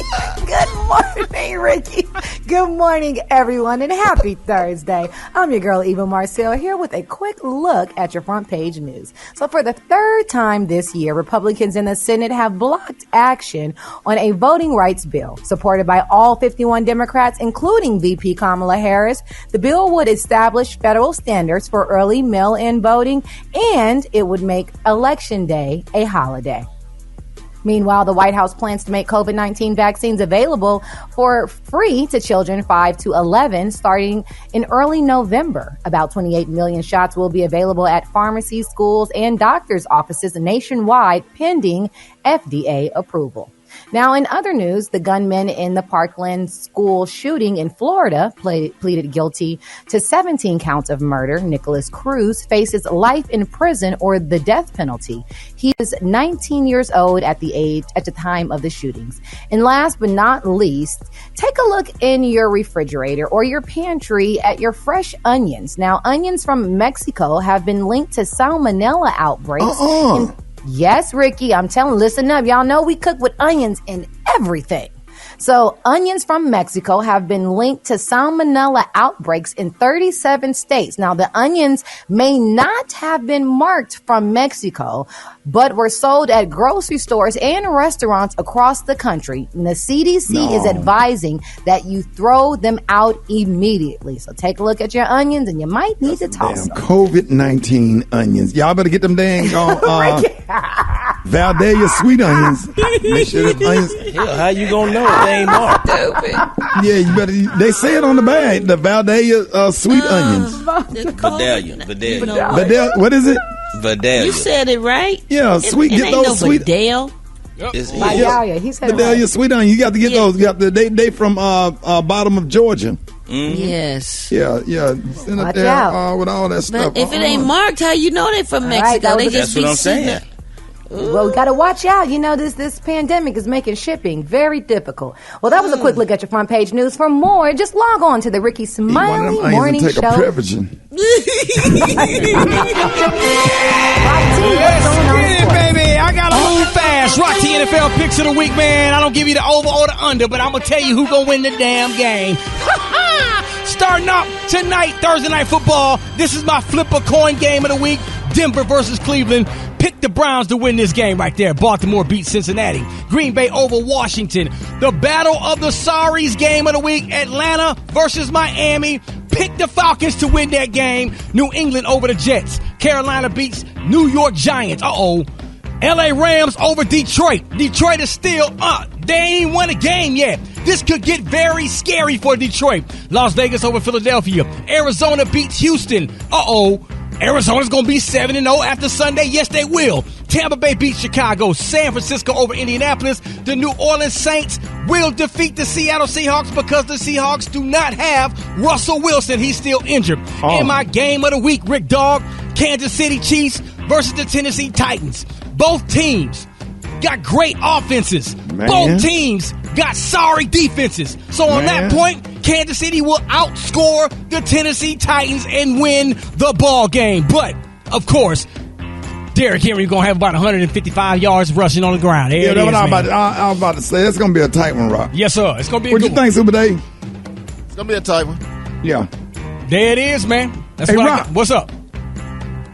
Good morning, Ricky. Good morning, everyone, and happy Thursday. I'm your girl, Eva Marcel, here with a quick look at your front page news. So for the third time this year, Republicans in the Senate have blocked action on a voting rights bill supported by all 51 Democrats, including VP Kamala Harris. The bill would establish federal standards for early mail-in voting, and it would make Election Day a holiday. Meanwhile, the White House plans to make COVID-19 vaccines available for free to children 5 to 11 starting in early November. About 28 million shots will be available at pharmacies, schools, and doctors' offices nationwide pending FDA approval. Now, in other news, the gunman in the Parkland school shooting in Florida pleaded guilty to 17 counts of murder. Nicholas Cruz faces life in prison or the death penalty. He was 19 years old at the time of the shootings. And last but not least, take a look in your refrigerator or your pantry at your fresh onions. Now, onions from Mexico have been linked to salmonella outbreaks. Yes, Ricky, I'm telling, listen up. Y'all know we cook with onions in everything. So onions from Mexico have been linked to salmonella outbreaks in 37 states. Now, the onions may not have been marked from Mexico, but were sold at grocery stores and restaurants across the country. And the CDC is advising that you throw them out immediately. So take a look at your onions, and you might need to toss them. COVID-19 onions. Y'all better get them dang Valdelia sweet onions. Make sure the onions. Hell, how you gonna know if they ain't marked? Yeah, you better. They say it on the bag. The Valdelia sweet onions. Vidalia. What is it? Vidalia. You said it right. Yeah, sweet. Get those sweet. Vidal. Vidalia. He said Vidalia sweet onion. You got to get those. You got they from bottom of Georgia. Mm-hmm. Yes. Yeah. Send it there with all that stuff. But if it ain't marked, how you know they from Mexico? They just that's what I'm saying. Well, we got to watch out. You know, this pandemic is making shipping very difficult. Well, that was a quick look at your front page news. For more, just log on to the Rickey Smiley Morning Show. Let's get it, baby. I got to move fast. Rock the NFL picks of the week, man. I don't give you the over or the under, but I'm going to tell you who going to win the damn game. Starting off tonight, Thursday Night Football. This is my flip a coin game of the week. Denver versus Cleveland. Pick the Browns to win this game right there. Baltimore beats Cincinnati. Green Bay over Washington. The Battle of the Sorries game of the week. Atlanta versus Miami. Pick the Falcons to win that game. New England over the Jets. Carolina beats New York Giants. LA Rams over Detroit. Detroit is still up. They ain't even won a game yet. This could get very scary for Detroit. Las Vegas over Philadelphia. Arizona beats Houston. Arizona's going to be 7-0 after Sunday. Yes, they will. Tampa Bay beats Chicago. San Francisco over Indianapolis. The New Orleans Saints will defeat the Seattle Seahawks because the Seahawks do not have Russell Wilson. He's still injured. In my game of the week, Rick Dog, Kansas City Chiefs versus the Tennessee Titans. Both teams got great offenses. Man. Both teams got sorry defenses. So on that point, Kansas City will outscore the Tennessee Titans and win the ball game. But, of course, Derrick Henry going to have about 155 yards rushing on the ground. I was about to say, it's going to be a tight one, Rock. Yes, sir. It's going to be a good one. What you think, Super Dave? It's going to be a tight one. Yeah. There it is, man. That's Rock. What's up?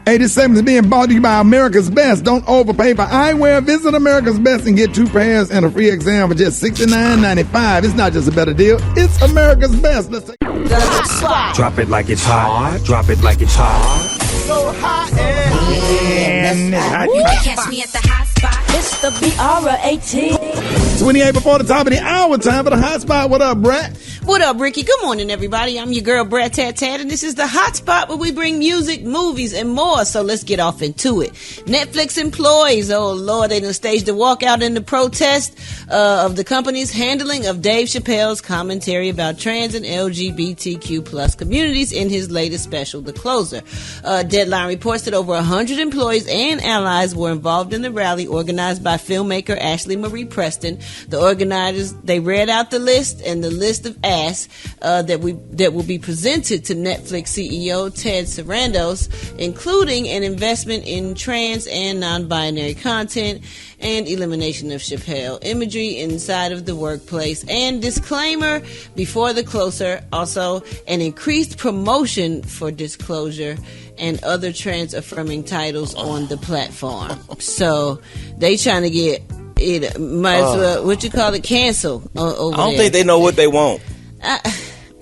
87 is being brought to you by America's Best. Don't overpay for eyewear. Visit America's Best and get 2 pairs and a free exam for just $69.95. It's not just a better deal. It's America's Best. Let's take The hot spot. Drop it like it's hot. Drop it like it's hot. So hot and catch me at the hot spot. It's the BR18. 28 before the top of the hour. Time for the hot spot. What up, Brett? What up, Ricky? Good morning, everybody. I'm your girl, Brad Tat, and this is the hot spot where we bring music, movies, and more. So let's get off into it. Netflix employees, oh Lord, they done staged a walkout in the protest of the company's handling of Dave Chappelle's commentary about trans and LGBTQ plus communities in his latest special, The Closer. Deadline reports that over 100 employees and allies were involved in the rally organized by filmmaker Ashley Marie Preston. The organizers, they read out the list, and the list of cast that will be presented to Netflix CEO Ted Sarandos, including an investment in trans and non-binary content and elimination of Chappelle imagery inside of the workplace, and disclaimer before the closer, also an increased promotion for disclosure and other trans-affirming titles on the platform. So they trying to get it, might as well, what you call it, cancel over I don't there. think they know what they want.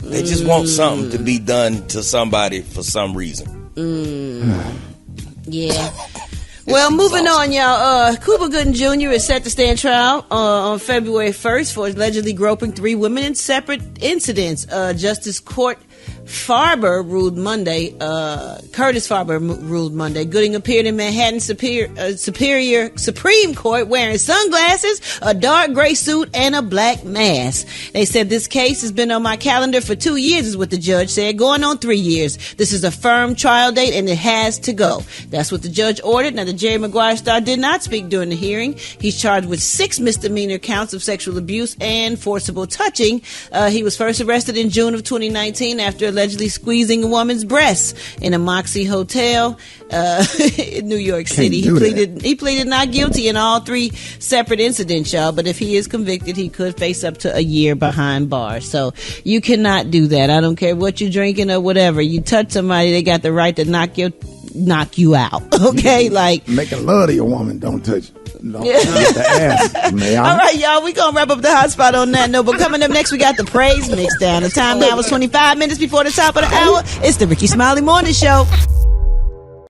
They just want something to be done to somebody for some reason. Yeah. Well, moving on, y'all. Cuba Gooding Jr. is set to stand trial on February 1st for allegedly groping 3 women in separate incidents. Justice Court Farber ruled Monday. Curtis Farber ruled Monday. Gooding appeared in Manhattan Supreme Court wearing sunglasses, a dark gray suit, and a black mask. They said this case has been on my calendar for 2 years, is what the judge said, going on 3 years. This is a firm trial date, and it has to go. That's what the judge ordered. Now, the Jerry Maguire star did not speak during the hearing. He's charged with 6 misdemeanor counts of sexual abuse and forcible touching. He was first arrested in June of 2019 after allegedly squeezing a woman's breasts in a Moxie hotel in New York City. He pleaded not guilty in all 3 separate incidents, y'all. But if he is convicted, he could face up to a year behind bars. So you cannot do that. I don't care what you're drinking or whatever. You touch somebody, they got the right to knock you out. Okay, like making love to your woman, don't touch it. Don't get the ass. All right, y'all, we gonna wrap up the hot spot on that note. But coming up next, we got the praise mix down. The time now is 25 minutes before the top of the hour. It's the Rickey Smiley Morning Show.